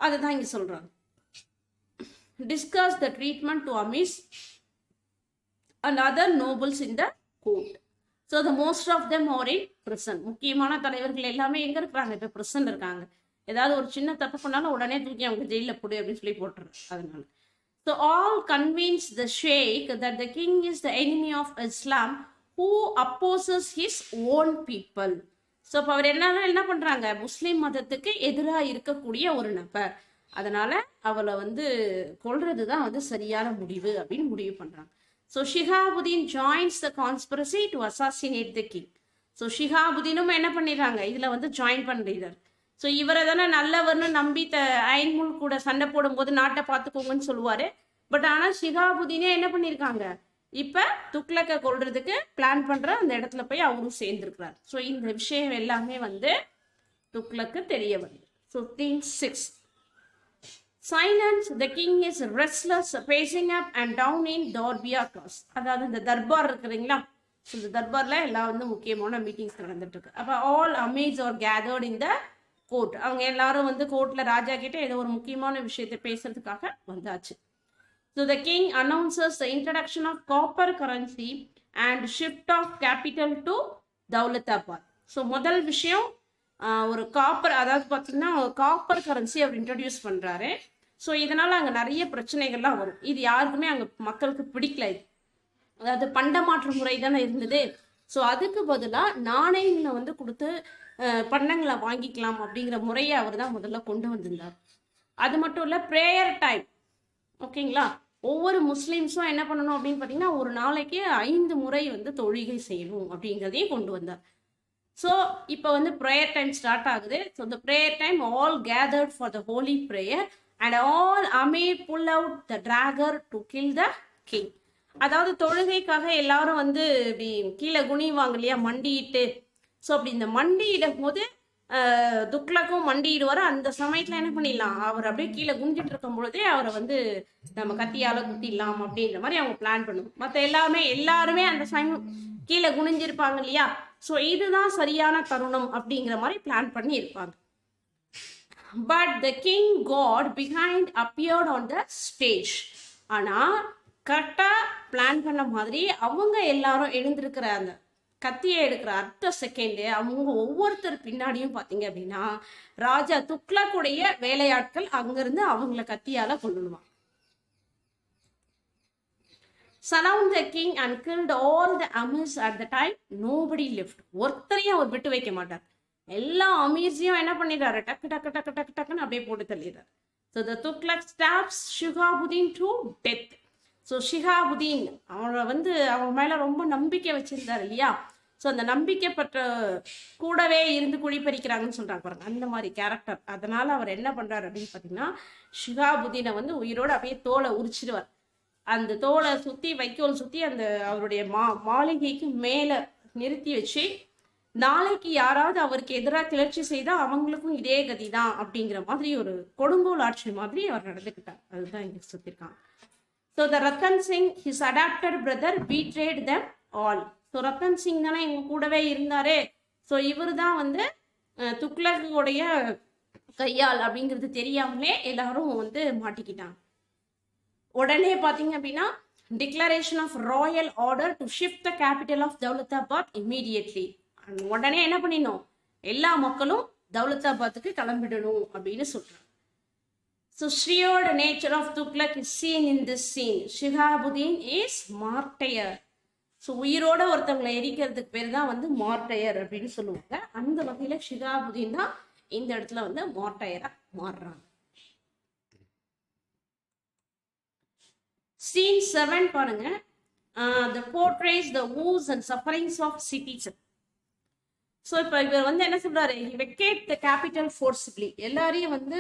அதுதான் இங்க சொல்றாங்க. Discuss the treatment to Amirs and other nobles in the court. So the most of them are in prison. முக்கியமான தலைவர்கள் எல்லாமே எங்க இருக்கிறாங்க, இப்ப பிரிசன் இருக்காங்க. ஏதாவது ஒரு சின்ன தப்பு பண்ணாலும் உடனே தூக்கி அவங்க ஜெயில போடு அப்படின்னு சொல்லி போட்டுறாங்க. அதனால so all convince the sheikh that the king is the enemy of Islam who opposes his own people. So இப்போ அவர் என்ன பண்றாங்க, முஸ்லிம் மதத்துக்கு எதிராக இருக்கக்கூடிய ஒரு நபர், அதனால அவளை வந்து கொல்றதுதான் வந்து சரியான முடிவு அப்படின்னு முடிவு பண்றாங்க. So Shihabuddin joins the conspiracy to assassinate the king. So ஷிஹாபுதீனும் என்ன பண்ணிடுறாங்க, இதுல வந்து ஜாயின் பண்ணிடுறாரு. ஸோ இவரை தானே நல்லவர்னு நம்பி ஐன்முல் கூட சண்டை போடும்போது நாட்டை பார்த்துக்கோங்கன்னு சொல்லுவாரு. பட் ஆனால் ஷிஹாபுதீனே என்ன பண்ணியிருக்காங்க, இப்ப துக்ளக்கை கொல்றதுக்கு பிளான் பண்ற அந்த இடத்துல போய் அவரும் சேர்ந்திருக்கிறார். ஸோ இந்த விஷயம் எல்லாமே வந்து துக்ளக்கு தெரிய வருது. 15:6 Silence, the king is restless, pacing up and down in Dorbia Cross. அதாவது இந்த தர்பார் இருக்குதுங்களா, இந்த தர்பார்ல எல்லாம் வந்து முக்கியமான மீட்டிங்ஸ் நடந்துட்டு இருக்கு. அப்ப all amirs are gathered in the court. அவங்க எல்லாரும் வந்து கோர்ட்ல ராஜா கிட்ட ஏதோ ஒரு முக்கியமான விஷயத்தை பேசுறதுக்காக வந்தாச்சு. So the king announces the introduction of copper currency and shift of capital to Daulatabad. So முதல் விஷயம் ஒரு காப்பர், அதாவது பார்த்தீங்கன்னா காப்பர் கரன்சி அவர் இன்ட்ரடியூஸ் பண்றாரு. ஸோ இதனால அங்கே நிறைய பிரச்சனைகள்லாம் வரும். இது யாருக்குமே அங்கே மக்களுக்கு பிடிக்கல. இது அதாவது பண்டமாற்று முறை தானே இருந்தது. ஸோ அதுக்கு பதிலாக நாணயங்களை வந்து கொடுத்து பண்டங்களை வாங்கிக்கலாம் அப்படிங்கிற முறையை அவர் தான் முதல்ல கொண்டு வந்திருந்தார். அது மட்டும் இல்லை, ப்ரேயர் டைம், ஓகேங்களா, ஒவ்வொரு முஸ்லீம்ஸும் என்ன பண்ணணும் அப்படின்னு பார்த்தீங்கன்னா ஒரு நாளைக்கு 5 முறை வந்து தொழுகை செய்யணும் அப்படிங்கிறதையும் கொண்டு வந்தார். ஸோ இப்போ வந்து ப்ரேயர் டைம் ஸ்டார்ட் ஆகுது. ஸோ இந்த prayer time all gathered for the holy prayer and all amir pull out the dagger to kill the king. அதாவது தொழுகைக்காக எல்லாரும் வந்து இப்படி கீழே குனிவாங்க இல்லையா, மண்டிட்டு. ஸோ அப்படி இந்த மண்டியிடும் போது துக்ளக்கும் மண்டிடுவார். அந்த சமயத்தில் என்ன பண்ணிடலாம், அவர் அப்படியே கீழே குனிஞ்சிட்டு இருக்கும் பொழுதே அவரை வந்து நம்ம கத்தியால குத்திடலாம் அப்படின்ற மாதிரி அவங்க பிளான் பண்ணுவோம். மற்ற எல்லாருமே அந்த சமயம் கீழே குனிஞ்சிருப்பாங்க இல்லையா. ஸோ இதுதான் சரியான தருணம் அப்படிங்கிற மாதிரி பிளான் பண்ணி இருப்பாங்க. But the king got behind appeared on the stage. ஆனால் கரெக்டாக பிளான் பண்ண மாதிரி அவங்க எல்லாரும் எழுந்திருக்கிற அந்த கத்தியை எடுக்கிற அடுத்த செகண்டு அவங்க ஒவ்வொருத்தர் பின்னாடியும் பார்த்தீங்க அப்படின்னா ராஜா துக்ளக்குடைய வேலையாட்கள் அங்கிருந்து அவங்கள கத்தியால கொள்ளணுமா. Surround the king and killed all the amirs at the time. Nobody left. ஒருத்தரையும் அவர் விட்டு வைக்க மாட்டார். எல்லா அமீர்ஸையும் என்ன பண்ணிடுறாரு, டக்கு டக்கு டக்கு டக்கு டக்குன்னு அப்படியே போட்டு தள்ளிடுறாரு. So the Tughlaq stabs Shihabuddin to death. So Shihabuddin அவரை வந்து அவங்க மேலே ரொம்ப நம்பிக்கை வச்சிருந்தார் இல்லையா. ஸோ அந்த நம்பிக்கைப்பட்ட கூடவே இருந்து குழி பறிக்கிறாங்கன்னு சொல்கிறாங்க பாருங்க, அந்த மாதிரி கேரக்டர். அதனால அவர் என்ன பண்ணுறாரு அப்படின்னு பார்த்தீங்கன்னா ஷிஹாபுதீனை வந்து உயிரோடு அப்படியே தோலை உரிச்சிடுவார். அந்த தோலை சுற்றி வைக்கோல் சுற்றி அந்த அவருடைய மாளிகைக்கு மேலே நிறுத்தி வச்சு நாளைக்கு யாராவது அவருக்கு எதிராக கிளர்ச்சி செய்தால் அவங்களுக்கும் இதே கதி தான் அப்படிங்கிற மாதிரி ஒரு கொடுங்கோல் ஆட்சி மாதிரி அவர் நடந்துக்கிட்டார். அதுதான் இங்கே சுற்றிருக்காங்க. So the Ratan Singh, his adopted brother, betrayed them all. So Ratan Singh தானே இவங்க கூடவே இருந்தாரே. ஸோ இவர் தான் வந்து துக்ளக்குடைய கையால் அப்படிங்கிறது தெரியாமலே எல்லாரும் வந்து மாட்டிக்கிட்டாங்க. உடனே பார்த்தீங்க அப்படின்னா declaration of royal order to shift the capital of Daulatabad immediately. உடனே என்ன பண்ணிடணும், எல்லா மக்களும் தௌலதாபாத்துக்கு கிளம்பிடணும் அப்படின்னு சொல்றாங்க. So sheer nature of Tughlaq is seen in this scene. Shihabuddin is martyr. So உயிரோட ஒருத்தவங்களை எரிக்கிறதுக்கு பேர் தான் வந்து மார்டையர் அப்படின்னு சொல்லுவாங்க. அந்த வகையில் ஷிஹாபுதீன் தான் இந்த இடத்துல வந்து மார்டையரா மாறுறாங்க. Scene 7 பாருங்க. The portrays the woes and sufferings of citizens. So இப்போ இவர் வந்து என்ன சொல்றாரு, vacate the capital forcibly. எல்லாரையும் வந்து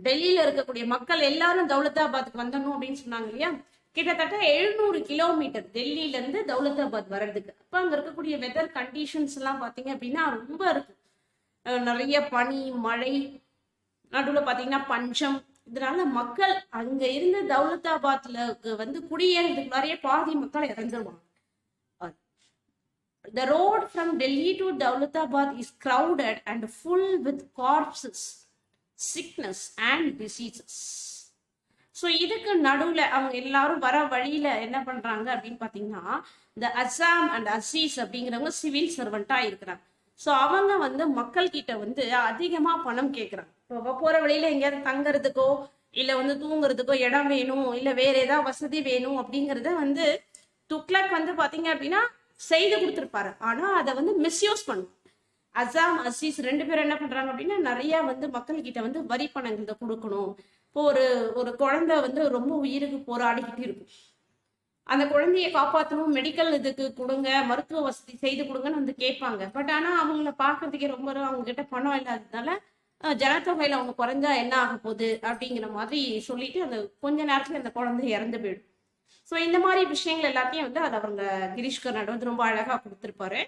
டெல்லியில இருக்கக்கூடிய மக்கள் எல்லாரும் தௌலதாபாத்துக்கு வந்தணும் அப்படின்னு சொன்னாங்க இல்லையா. கிட்டத்தட்ட 700 கிலோமீட்டர் டெல்லியில இருந்து தௌலதாபாத் வர்றதுக்கு. அப்ப அங்க இருக்கக்கூடிய வெதர் கண்டிஷன்ஸ் எல்லாம் பாத்தீங்க அப்படின்னா ரொம்ப இருக்கு. நிறைய பனி, மழை, நடுவில் பாத்தீங்கன்னா பஞ்சம். இதனால மக்கள் அங்க இருந்து தௌலதாபாத்ல வந்து குடியேறதுக்குள்ளாரையே பாதி மக்கள் இறந்துருவாங்க. The road from Delhi to Daulatabad is crowded and full with corpses, sickness and diseases. So இதுக்கு நடுவில் அவங்க எல்லாரும் வர வழியில என்ன பண்றாங்க அப்படின்னு பார்த்தீங்கன்னா இந்த அசாம் அண்ட் அசீஸ் அப்படிங்கிறவங்க சிவில் சர்வெண்ட்டாக இருக்கிறாங்க. ஸோ அவங்க வந்து மக்கள் கிட்ட வந்து அதிகமாக பணம் கேட்குறாங்க. இப்போ போகிற வழியில எங்கேயாவது தங்குறதுக்கோ இல்லை வந்து தூங்குறதுக்கோ இடம் வேணும், இல்லை வேற ஏதாவது வசதி வேணும் அப்படிங்கிறத வந்து துக்ளக் வந்து பார்த்தீங்க அப்படின்னா செய்து கொடுத்துருப்பாரு. ஆனால் அதை வந்து மிஸ்யூஸ் பண்ணும். அசாம் அசீஸ் 2 பேரும் என்ன பண்றாங்க அப்படின்னா நிறைய வந்து மக்கள் கிட்ட வந்து வரி பணங்களை கொடுக்கணும். இப்போ ஒரு குழந்தை வந்து ரொம்ப உயிருக்கு போராடிக்கிட்டு இருக்கும், அந்த குழந்தைய காப்பாற்றணும், மெடிக்கல் இதுக்கு கொடுங்க, மருத்துவ வசதி செய்து கொடுங்கன்னு வந்து கேட்பாங்க. பட் ஆனால் அவங்கள பார்க்கறதுக்கே ரொம்ப அவங்க கிட்ட பணம் இல்லாததுனால ஜனத்தொகையில அவங்க குறைஞ்சா என்ன ஆக போகுது அப்படிங்கிற மாதிரி சொல்லிட்டு அந்த கொஞ்ச நேரத்துல அந்த குழந்தை இறந்து போயிடும். ஸோ இந்த மாதிரி விஷயங்கள் எல்லாத்தையும் வந்து அது அவங்க கிரீஷ் கர்னாட் வந்து ரொம்ப அழகா கொடுத்துருப்பாரு.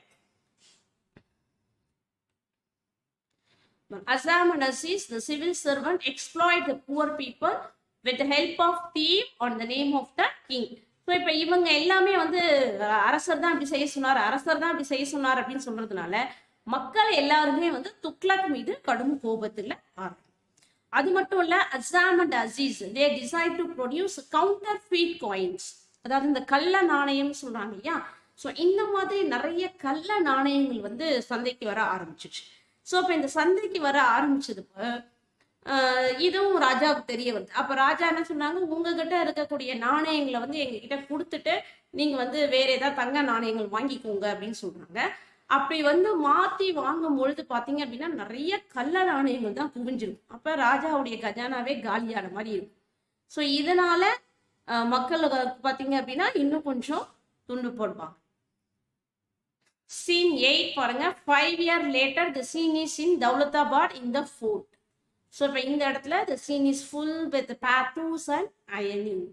Azam and Aziz, the civil servant, exploit the poor people with the help of thief on the name of the king. So இப்போ இவங்க எல்லாமே வந்து அரசர் தான் இப்படி செய்ய சொன்னார், அரசர் தான் இப்படி செய்ய சொன்னார் அப்படின்னு சொல்றதுனால மக்கள் எல்லாருமே வந்து துக்ளக் மீது கடும் கோபத்தில் ஆரம்பி. அது மட்டும் இல்ல, Aazam and Aziz they decide to produce counterfeit coins, அதாவது இந்த கள்ள நாணயம் சொல்றாங்க இல்லையா. ஸோ இந்த மாதிரி நிறைய கள்ள நாணயங்கள் வந்து சந்தைக்கு வர ஆரம்பிச்சிச்சு. ஸோ இப்போ இந்த சந்தைக்கு வர ஆரம்பிச்சதுக்கு இதுவும் ராஜாவுக்கு தெரிய வருது. அப்போ ராஜா என்ன சொன்னாங்க, உங்ககிட்ட இருக்கக்கூடிய நாணயங்களை வந்து எங்ககிட்ட கொடுத்துட்டு நீங்க வந்து வேற ஏதாவது தங்க நாணயங்கள் வாங்கிக்கோங்க அப்படின்னு சொல்றாங்க. அப்படி வந்து மாத்தி வாங்கும் பொழுது பாத்தீங்க அப்படின்னா நிறைய கள்ள நாணயங்கள் தான் குவிஞ்சிருக்கும். அப்ப ராஜாவுடைய கஜானாவே காலியான மாதிரி இருக்கும். ஸோ இதனால மக்கள் பாத்தீங்க அப்படின்னா இன்னும் கொஞ்சம் துண்டு போடுவாங்க. Scene 8 பாருங்க. 5 years later the scene is in Daulatabad in the fort. So இப்ப இந்த இடத்துல the scene is full with pathos and ironing.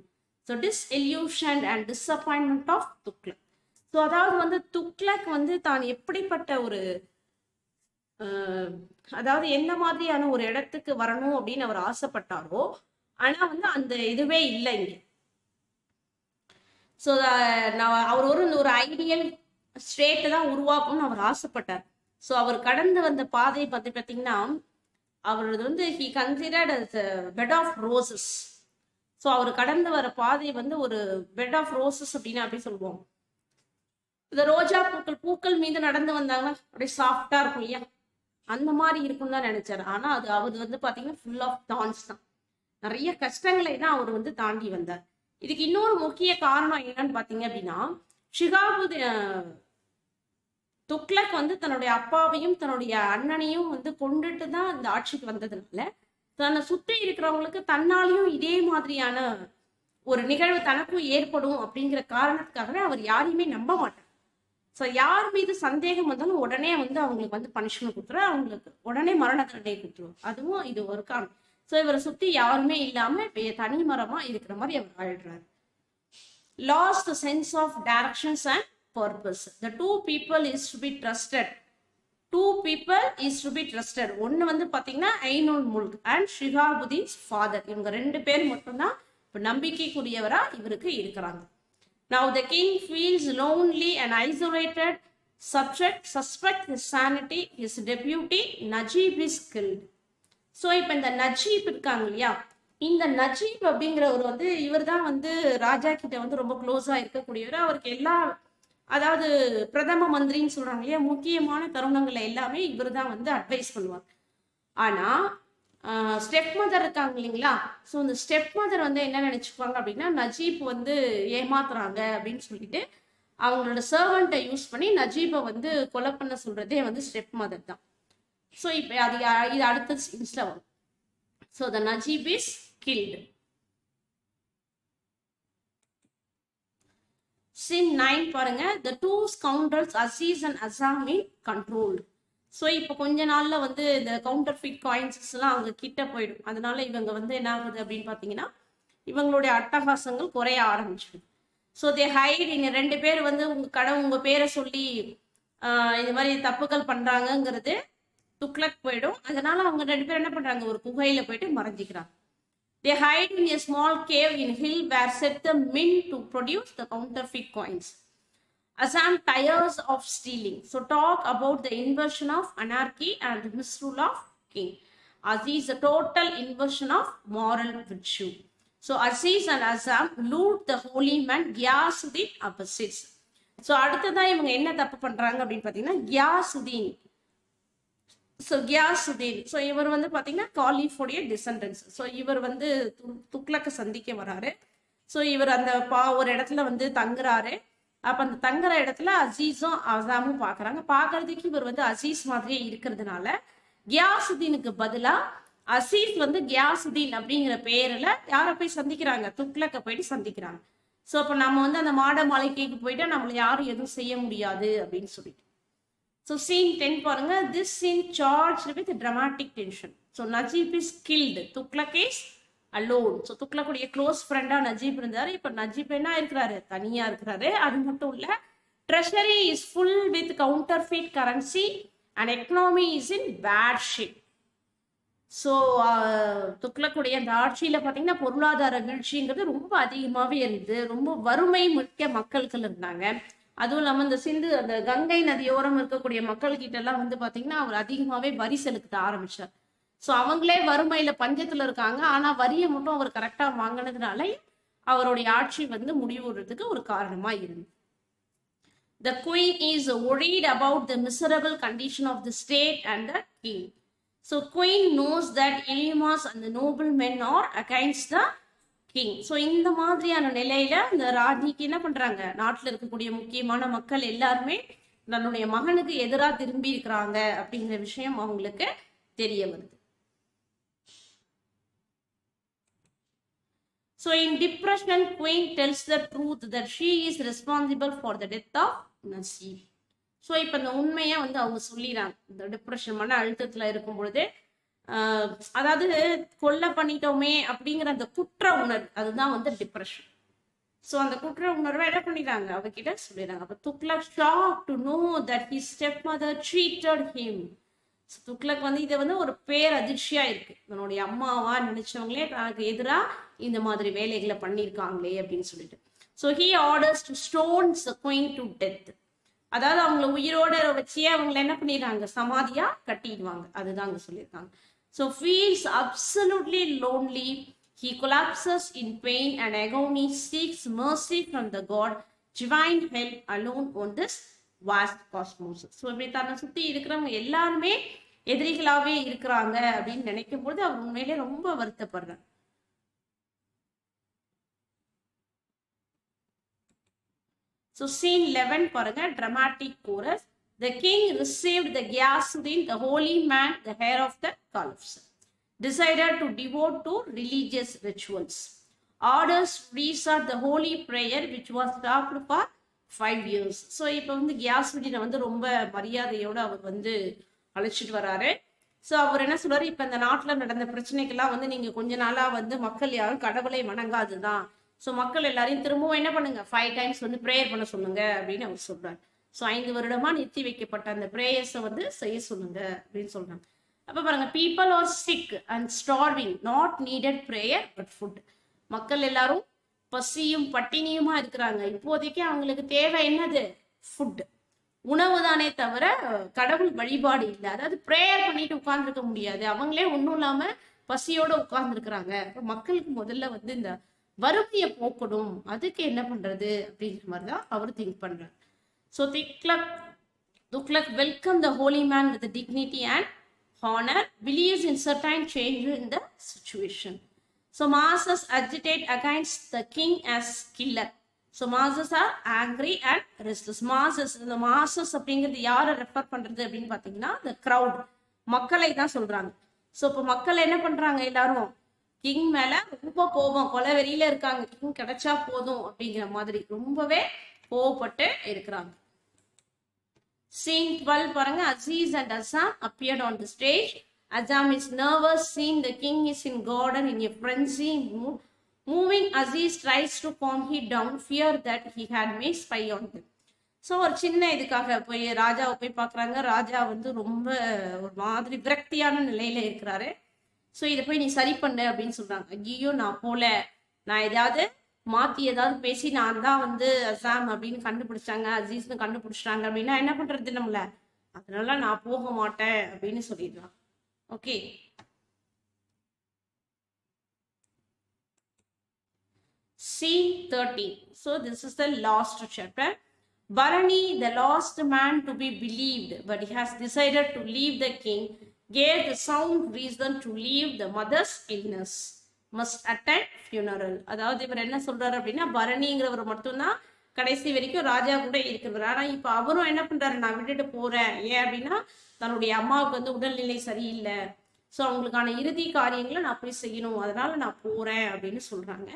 So disillusion and disappointment of Tughlaq. So அதாவது வந்து துக்ளக் வந்து தான் எப்படிப்பட்ட ஒரு அதாவது எந்த மாதிரியான ஒரு இடத்துக்கு வரணும் அப்படின்னு அவர் ஆசைப்பட்டாரோ, ஆனா வந்து அந்த இதுவே இல்லை இங்க. ஸோ அவர் ஒரு ஐடியல் ஸ்டேட்டை தான் உருவாக்கணும்னு அவர் ஆசைப்பட்டார். ஸோ அவர் கடந்து வந்த பாதை பத்தி பார்த்தீங்கன்னா அவரது வந்து he considered as bed of roses. So அவர் கடந்து வர பாதை வந்து ஒரு பெட் ஆஃப் ரோசஸ் அப்படின்னு அப்படி சொல்லுவோம். இந்த ரோஜா பூக்கள் மீது நடந்து வந்தாங்கன்னா அப்படியே சாஃப்டா இருக்கும் இல்லையா, அந்த மாதிரி இருக்கும் தான் நினைச்சாரு. ஆனா அது அவர் வந்து பாத்தீங்கன்னா ஃபுல் ஆஃப் தான்ஸ் தான், நிறைய கஷ்டங்களை தான் அவர் வந்து தாண்டி வந்தார். இதுக்கு இன்னொரு முக்கிய காரணம் என்னன்னு பாத்தீங்க அப்படின்னா, துக்ளக் வந்து தன்னுடைய அப்பாவையும் தன்னுடைய அண்ணனையும் வந்து கொண்டுட்டு தான் இந்த ஆட்சிக்கு வந்ததுனால தன்னை சுற்றி இருக்கிறவங்களுக்கு தன்னாலையும் இதே மாதிரியான ஒரு நிகழ்வு தனக்கும் ஏற்படும் அப்படிங்கிற காரணத்துக்காகவே அவர் யாரையுமே நம்ப மாட்டார். ஸோ யார் மீது சந்தேகம் வந்தாலும் உடனே வந்து அவங்களுக்கு வந்து பனிஷ்மெண்ட் கொடுத்துருவார், அவங்களுக்கு உடனே மரண தண்டனை கொடுத்துருவார். அதுவும் இது ஒரு காரணம். ஸோ இவரை சுற்றி யாருமே இல்லாம தனி மரமா இருக்கிற மாதிரி அவர் வாழ்றாரு. Lost the sense of directions and purpose. The two people is to be trusted. ஒன்னு வந்து பாத்தீங்கன்னா ஐனுல் முல்க் அண்ட் ஷிஹாபுதீன்ஸ் ஃபாதர். இவங்க ரெண்டு பேர் மட்டும்தான் இப்ப நம்பிக்கைக்குரியவரா இவருக்கு இருக்கிறாங்க. Now the king feels lonely and isolated. Suspect his sanity. His deputy Najib is killed. So இப்போ இந்த நஜீப் இருக்காங்க இல்லையா, இந்த நஜீப் அப்படிங்கிறவர் வந்து இவர் தான் வந்து ராஜா கிட்ட வந்து ரொம்ப க்ளோஸா இருக்கக்கூடியவர். அவருக்கு எல்லா அதாவது பிரதம மந்திரின்னு சொல்றாங்க இல்லையா, முக்கியமான தருணங்களை எல்லாமே இவர் தான் வந்து அட்வைஸ் பண்ணுவார். ஆனா ஸ்டெப் மதர் இருக்காங்க இல்லைங்களா, ஸோ இந்த ஸ்டெப் மதர் வந்து என்ன நினைச்சுப்பாங்க அப்படின்னா நஜீப் வந்து ஏமாத்துறாங்க அப்படின்னு சொல்லிட்டு அவங்களோட சர்வெண்ட்டை யூஸ் பண்ணி நஜீபை வந்து கொலை பண்ண சொல்றதே வந்து ஸ்டெப் மதர் தான். ஸோ இப்போ இது அடுத்த சீன்ஸ்ல வரும். So the Najeeb is killed. Scene 9 பாருங்க. The two scoundrels Aziz and Azam in control. So இப்போ கொஞ்ச நாள்ல வந்து இந்த கவுண்டர்ஃபிட் காயின்ஸ் எல்லாம் அவங்க கிட்ட போயிடும். அதனால இவங்க வந்து என்ன ஆகுது அப்படின்னு பாத்தீங்கன்னா இவங்களுடைய அட்டகாசங்கள் குறைய ஆரம்பிச்சிடும். So they hide. இங்க ரெண்டு பேர் வந்து உங்க பேரை சொல்லி இந்த மாதிரி தப்புகள் பண்றாங்கிறது துக்ளக் போயிடும். அதனால அவங்க ரெண்டு பேரும் என்ன பண்றாங்க, ஒரு குகையில போயிட்டு மறைஞ்சிக்கிறாங்க. They hide in a small cave in hill where set the mint to produce the counterfeit coins. Azam tires of stealing, so talk about the inversion of anarchy and misrule of king. Aziz, a total inversion of moral virtue. So Aziz and Azam loot the holy man Ghiyasuddin Abbasid. So அடுத்ததா இவங்க என்ன தப்பு பண்றாங்க அப்படின்னு பாத்தீங்கன்னா Ghiyasuddin. So Ghiyasuddin, so இவர் வந்து பார்த்தீங்கன்னா காலிஃபோடைய டிசெண்டன்ஸ். ஸோ இவர் வந்து துக்ளக்கை சந்திக்க வராரு. ஸோ இவர் அந்த ஒரு இடத்துல வந்து தங்குறாரு. அப்போ அந்த தங்குற இடத்துல அசீஸும் அசாமும் பார்க்குறாங்க. பார்க்கறதுக்கு இவர் வந்து அசீஸ் மாதிரியே இருக்கிறதுனால கியாசுதீனுக்கு பதிலாக அசீஸ் வந்து கியாசுதீன் அப்படிங்கிற பேரில் யாரை போய் சந்திக்கிறாங்க, துக்ளக்கை போயிட்டு சந்திக்கிறாங்க. ஸோ அப்போ நம்ம வந்து அந்த மாட மாளிகைக்கு போயிட்டு நம்மளை யாரும் எதுவும் செய்ய முடியாது அப்படின்னு சொல்லிட்டு. So scene 10 பாருங்க. This scene charged with dramatic tension. So Najib is killed. Tughlaq is alone. So துக்ளக்குடைய க்ளோஸ் ஃப்ரெண்டா நஜீப் இருந்தாரு. இப்போ நஜீப் என்ன இருக்கிறாரு, தனியா இருக்கிறாரு. அது மட்டும் இல்ல, treasury is full with counterfeit currency and economy is in bad shape. So துக்ளக்குடைய அந்த ஆட்சியில் பார்த்தீங்கன்னா பொருளாதார வீழ்ச்சிங்கிறது ரொம்ப அதிகமாகவே இருந்தது. ரொம்ப வறுமை மிக்க மக்கள்கள் இருந்தாங்க. அதுவும் இல்லாமல் இந்த சிந்து அந்த கங்கை நதியோரம் இருக்கக்கூடிய மக்கள் கிட்ட எல்லாம் வந்து பார்த்தீங்கன்னா அவர் அதிகமாகவே வரி செலுத்த ஆரம்பிச்சார். ஸோ அவங்களே வறுமையில பஞ்சத்தில் இருக்காங்க. ஆனால் வரியை மட்டும் அவர் கரெக்டாக வாங்கினதுனால அவருடைய ஆட்சி வந்து முடிவுறதுக்கு ஒரு காரணமாக இருந்தது. The queen is worried about the miserable condition of the state and the king. So queen knows that Ilimas and the noblemen are against the king. So இந்த மாதிரியான நிலையில இந்த ராணிக்கு என்ன பண்றாங்க, நாட்டில் இருக்கக்கூடிய முக்கியமான மக்கள் எல்லாருமே தன்னுடைய மகனுக்கு எதிராக திரும்பி இருக்கிறாங்க அப்படிங்கிற விஷயம் அவங்களுக்கு தெரிய வருது. So in depression, queen tells the truth that she is responsible for the death of Nasib. So இப்போ இந்த உண்மையை வந்து அவங்க சொல்லிடுறாங்க. இந்த டிப்ரெஷன் மன அழுத்தத்தில் இருக்கும் பொழுது அதாவது கொலை பண்ணிட்டோமே அப்படிங்கிற அந்த குற்ற உணர்வு, அதுதான் வந்து டிப்ரெஷன். ஸோ அந்த குற்ற உணர்வை என்ன பண்ணிடுறாங்க, அவகிட்ட சொல்லிடுறாங்க. அப்போ Tughlaq shock to know that his step mother treated him. Tughlaq வந்து இதை வந்து ஒரு பேரதிர்ச்சியா இருக்கு. தன்னுடைய அம்மாவா நினைச்சவங்களே தனக்கு எதிராக இந்த மாதிரி வேலைகளை பண்ணியிருக்காங்களே அப்படின்னு சொல்லிட்டு. So he orders to stones the queen to death. அதாவது அவங்கள உயிரோட வச்சே அவங்களை என்ன பண்ணிடுறாங்க, சமாதியா கட்டிடுவாங்க. அதுதான் அங்க சொல்லியிருக்காங்க. So feels absolutely lonely. He collapses in pain and agony, seeks mercy from the God, divine help alone on this vast cosmos. So இப்படி தன்னை சுற்றி இருக்கிறவங்க எல்லாருமே எதிரிகளாகவே இருக்கிறாங்க அப்படின்னு நினைக்கும் பொழுது அவர் உண்மையிலே ரொம்ப வருத்தப்படுறார். ஸோ scene 11 பாருங்க, dramatic chorus. The king received the Ghiyasuddin, the holy man, the heir of the caliphs, decided to devote to religious rituals. Orders restart the holy prayer which was stopped for 5 years. So இப்போ வந்து கியாசுதீனை வந்து ரொம்ப மரியாதையோடு அவர் வந்து அழைச்சிட்டு வராரு. So அவர் என்ன சொல்றாரு, இப்போ இந்த நாட்டில் நடந்த பிரச்சனைக்கெல்லாம் வந்து நீங்கள் கொஞ்ச நாளாக வந்து மக்கள் யாரும் கடவுளை வணங்காதுதான். ஸோ மக்கள் எல்லாரையும் திரும்பவும் என்ன பண்ணுங்க, 5 times வந்து ப்ரேயர் பண்ண சொல்லுங்க அப்படின்னு அவர் சொல்றாரு. ஸோ 5 வருடமா நிறுத்தி வைக்கப்பட்ட அந்த ப்ரேயர்ஸை வந்து செய்ய சொல்லுங்க அப்படின்னு சொல்றாங்க. அப்போ பாருங்க, people are sick and starving, not needed prayer but food. மக்கள் எல்லாரும் பசியும் பட்டினியுமா இருக்கிறாங்க. இப்போதைக்கு அவங்களுக்கு தேவை என்னது, ஃபுட், உணவு தானே தவிர கடவுள் வழிபாடு இல்லை. அதாவது ப்ரேயர் பண்ணிட்டு உட்கார்ந்துருக்க முடியாது, அவங்களே ஒன்றும் இல்லாம பசியோட உட்கார்ந்துருக்குறாங்க. இப்போ மக்களுக்கு முதல்ல வந்து இந்த வறுமையை போக்கணும், அதுக்கு என்ன பண்றது அப்படிங்கிற மாதிரி தான் அவர் திங்க் பண்றாரு. So Tughlaq welcome the holy man with dignity and honor, believes in certain change in the situation. So masses agitate against the king as killer. So masses are angry and restless. Masses, the masses அப்படிங்கிறது யாரை refer பண்றது அப்படின்னு பார்த்தீங்கன்னா the crowd, மக்களை தான் சொல்றாங்க. So இப்போ மக்கள் என்ன பண்றாங்க, எல்லாரும் கிங் மேல ரொம்ப கோபம், கொலை வெறியில இருக்காங்க. கிங் கிடைச்சா போதும் அப்படிங்கிற மாதிரி ரொம்பவே கோவப்பட்டு இருக்கிறாங்க. Scene 12 பாருங்க, Aziz and Azam appeared on the stage. Azam is nervous, seeing the king is in garden in a frenzy mood. Moving, Aziz tries to calm him down, fear that he had made spy on them. So ஒரு சின்ன இதுக்காக போய் ராஜாவை போய் பார்க்குறாங்க. ராஜா வந்து ரொம்ப ஒரு மாதிரி விரக்தியான நிலையில இருக்கிறாரு. ஸோ இதை போய் நீ சரி பண்ணு அப்படின்னு சொல்றாங்க. ஐயோ நான் போல, நான் ஏதாவது மாற்றி ஏதாவது பேசி நான் தான் வந்து அசாம் அப்படின்னு கண்டுபிடிச்சாங்க, அசீஸ்னு கண்டுபிடிச்சிட்டாங்க அப்படின்னா என்ன பண்றது நம்மள, அதனால நான் போக மாட்டேன் அப்படின்னு சொல்லிடலாம். Okay, Scene 13. So this is the last chapter. Bharani, the last man to be believed, but he has decided to leave the king, gave the sound reason to leave the mother's illness. Must attend funeral. அதாவது இவர் என்ன சொல்றாரு அப்படின்னா, பரணிங்கிறவர் மட்டும்தான் கடைசி வரைக்கும் ராஜா கூட இருக்கிறவர். ஆனா இப்ப அவரும் என்ன பண்றாரு, நான் விட்டுட்டு போறேன். ஏன் அப்படின்னா தன்னுடைய அம்மாவுக்கு வந்து உடல்நிலை சரியில்லை. ஸோ அவங்களுக்கான இறுதி காரியங்களை நான் போய் செய்யணும், அதனால நான் போறேன் அப்படின்னு சொல்றாங்க.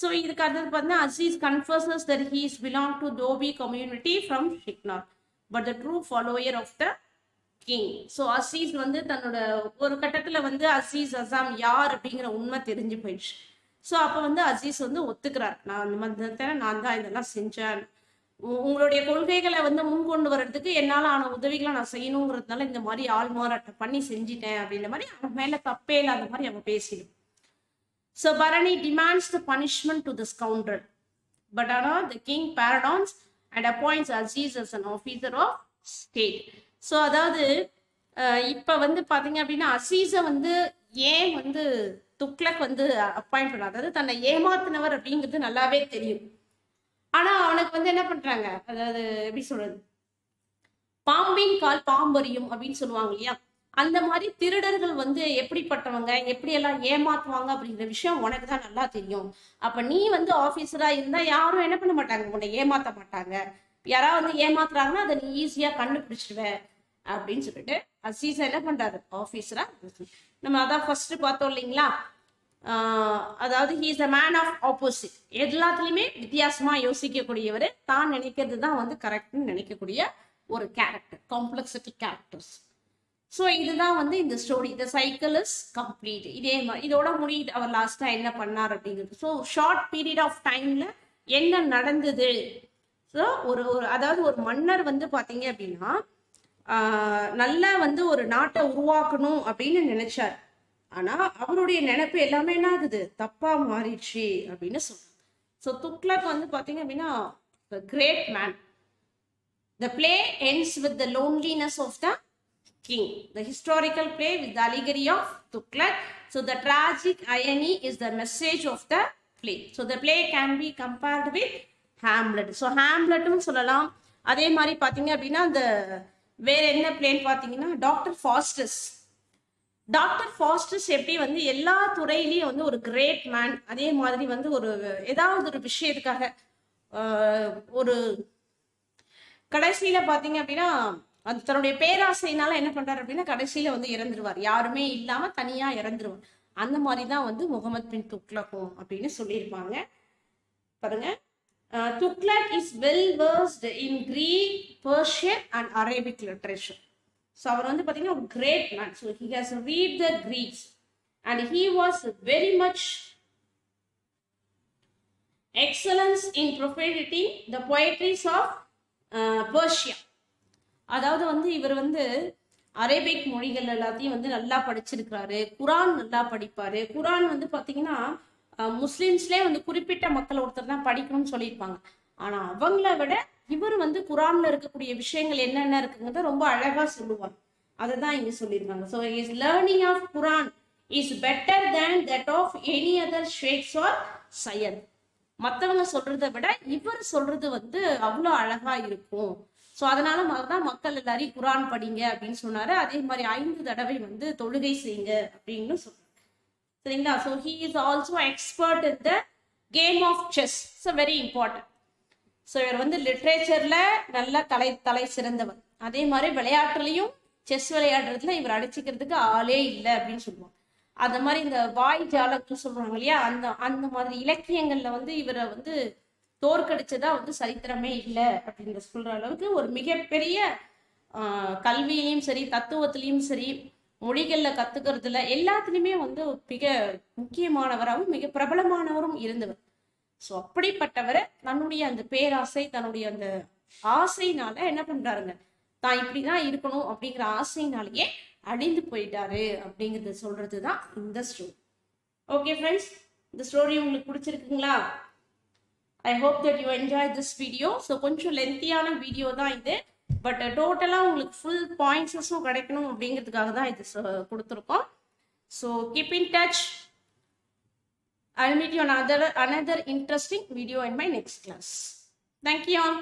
ஸோ இதுக்கு அடுத்தது பார்த்தீங்கன்னா, Azeez கன்ஃபர்சஸ் that he is belong to Dobi community from Shiknar, but the true follower of the king. So Aziz வந்து தன்னோட ஒரு கட்டத்துல வந்து அசீஸ் அசாம் யார் அப்படிங்கிற உண்மை தெரிஞ்சு போயிடுச்சு. ஸோ அப்போ வந்து அசீஸ் வந்து ஒத்துக்கிறார், நான் அந்த மாதிரி நான் தான் இதெல்லாம் செஞ்சேன், உங்களுடைய கொள்கைகளை வந்து முன் கொண்டு வர்றதுக்கு என்னால் ஆன உதவிகளை நான் செய்யணுங்கிறதுனால இந்த மாதிரி ஆள் மாறாட்டம் பண்ணி செஞ்சிட்டேன் அப்படின்ற மாதிரி அவன் மேல தப்பே இல்லாத மாதிரி அவன் பேசிடும். So Barani demands the punishment to the scoundrel, but ஆனால் the king pardons and appoints Aziz as an officer of state. So அதாவது இப்போ வந்து பார்த்தீங்க அப்படின்னா அசீஸை வந்து ஏன் வந்து துக்ளக் வந்து அப்பாயிண்ட் பண்ண, அதாவது தன்னை ஏமாத்தினவர் அப்படிங்கிறது நல்லாவே தெரியும். ஆனா அவனுக்கு வந்து என்ன பண்றாங்க, அதாவது எப்படி சொல்றது, பாம்பின் கால் பாம்பரியும் அப்படின்னு சொல்லுவாங்க இல்லையா, அந்த மாதிரி திருடர்கள் வந்து எப்படிப்பட்டவங்க, எப்படியெல்லாம் ஏமாத்துவாங்க அப்படிங்கிற விஷயம் உனக்கு தான் நல்லா தெரியும். அப்ப நீ வந்து ஆபீசரா இருந்தா யாரும் என்ன பண்ண மாட்டாங்க, உன்னை ஏமாத்த மாட்டாங்க. யாராவது வந்து ஏமாத்துறாங்கன்னா அதை நீ ஈஸியா கண்டுபிடிச்சிடுவ அப்படின்னு சொல்லிட்டு அசீஸா என்ன பண்றாரு, ஆபீசரா. நம்ம அதான் ஃபர்ஸ்ட் பார்த்தோம் இல்லைங்களா, அதாவது he is a man of opposite, எல்லாத்துலயுமே வித்தியாசமா யோசிக்கக்கூடியவர், தான் நினைக்கிறது தான் வந்து கரெக்ட்னு நினைக்கக்கூடிய ஒரு கேரக்டர், காம்ப்ளெக்சிட்டி கேரக்டர்ஸ். ஸோ இதுதான் வந்து இந்த story. The cycle is complete. இதே மாதிரி இதோட முடியுது, அவர் லாஸ்டா என்ன பண்ணார் அப்படிங்கிறது. ஸோ ஷார்ட் பீரியட் ஆஃப் டைம்ல என்ன நடந்தது. ஸோ ஒரு அதாவது ஒரு மன்னர் வந்து பாத்தீங்க அப்படின்னா நல்லா வந்து ஒரு நாட்டை உருவாக்கணும் அப்படின்னு நினைச்சார். ஆனா அவருடைய நினைப்பு எல்லாமே என்ன ஆகுது, தப்பா மாறிடுச்சு அப்படின்னு சொல்றாங்க. ஸோ துக்ளக் வந்து பாத்தீங்க அப்படின்னா great man. The play ends with the loneliness of the king. The historical play with the allegory of Tughlaq. So the tragic irony is the message of the play. So the play can be compared with Hamlet. So Hamletனு சொல்லலாம். அதே மாதிரி பாத்தீங்க அப்படின்னா அந்த வேற என்ன பிளேன்னு பாத்தீங்கன்னா doctor Faustus. Doctor Faustus எப்படி வந்து எல்லா துறையிலையும் வந்து ஒரு கிரேட் மேன், அதே மாதிரி வந்து ஒரு ஏதாவது ஒரு விஷயத்துக்காக ஒரு கடைசியில பாத்தீங்க அப்படின்னா அது தன்னுடைய பேராசையினால என்ன பண்றாரு அப்படின்னா கடைசியில வந்து இறந்துருவார், யாருமே இல்லாம தனியா இறந்துருவார். அந்த மாதிரிதான் வந்து முகமது பின் துக்ளக்கும் அப்படின்னு சொல்லியிருப்பாங்க. பாருங்க, Tughlaq is well versed in Greek, Persian and Arabic literature. So அவர் வந்து பாத்தீங்கன்னா ஒரு great man. So he has read the Greeks and he was very much excellence in propheting the poetries of Persia. அதாவது வந்து இவர் வந்து அரேபிக் மொழிகள் எல்லாத்தையும் வந்து நல்லா படிச்சிருக்கிறாரு, குரான் நல்லா படிப்பாரு. குரான் வந்து பாத்தீங்கன்னா முஸ்லிம்ஸ்லேயே வந்து குறிப்பிட்ட மக்கள் ஒருத்தர் தான் படிக்கணும்னு சொல்லியிருப்பாங்க. ஆனா அவங்கள விட இவர் வந்து குரான்ல இருக்கக்கூடிய விஷயங்கள் என்னென்ன இருக்குங்கிறத ரொம்ப அழகா சொல்லுவாங்க. அதை தான் இங்க சொல்லியிருக்காங்க. So is learning of Quran is better than that of any other sheikhs or Syed. மற்றவங்க சொல்றதை விட இவர் சொல்றது வந்து அவ்வளோ அழகா இருக்கும். ஸோ அதனால தான் மக்கள் எல்லாரையும் குரான் படிங்க அப்படின்னு சொன்னாரு. அதே மாதிரி 5 தடவை வந்து தொழுகை செய்யுங்க அப்படின்னு சொல்றாரு. சரிங்களா? So he is also expert in the game of chess. So very important. So இவர் வந்து லிட்ரேச்சர்ல நல்ல தலை சிறந்தவர். அதே மாதிரி விளையாட்டுலையும் செஸ் விளையாடுறதுல இவர் அடிச்சுக்கிறதுக்கு ஆளே இல்லை அப்படின்னு சொல்லுவாங்க. அந்த மாதிரி இந்த வாய் ஜாலக்கு சொல்றாங்க இல்லையா, அந்த மாதிரி இலக்கியங்கள்ல வந்து இவரை வந்து தோற்கடிச்சதா வந்து சரித்திரமே இல்லை அப்படின்னு சொல்ற அளவுக்கு ஒரு மிகப்பெரிய கல்வியிலையும் சரி, தத்துவத்திலையும் சரி, மொழிகள்ல கத்துக்கிறதுல எல்லாத்துலயுமே வந்து மிக முக்கியமானவராகவும் மிக பிரபலமானவரும் இருந்தவர். ஸோ அப்படிப்பட்டவரை தன்னுடைய அந்த பேராசை, தன்னுடைய அந்த ஆசைனால என்ன பண்றாருங்க, தான் இப்படிதான் இருக்கணும் அப்படிங்கிற ஆசைனாலேயே அழிந்து போயிட்டாரு அப்படிங்கிறத சொல்றதுதான் இந்த ஸ்டோரி. ஓகே ஃப்ரெண்ட்ஸ், இந்த ஸ்டோரி உங்களுக்கு பிடிச்சிருக்குங்களா? I hope that you enjoyed this video. So கொஞ்சம் லென்த்தியான வீடியோ தான் இது, பட் டோட்டலாக உங்களுக்கு ஃபுல் பாயிண்ட்ஸஸும் கிடைக்கணும் அப்படிங்கிறதுக்காக தான் இது கொடுத்துருக்கோம். So keep in touch. I'll meet you on another interesting video in my next class. Thank you all.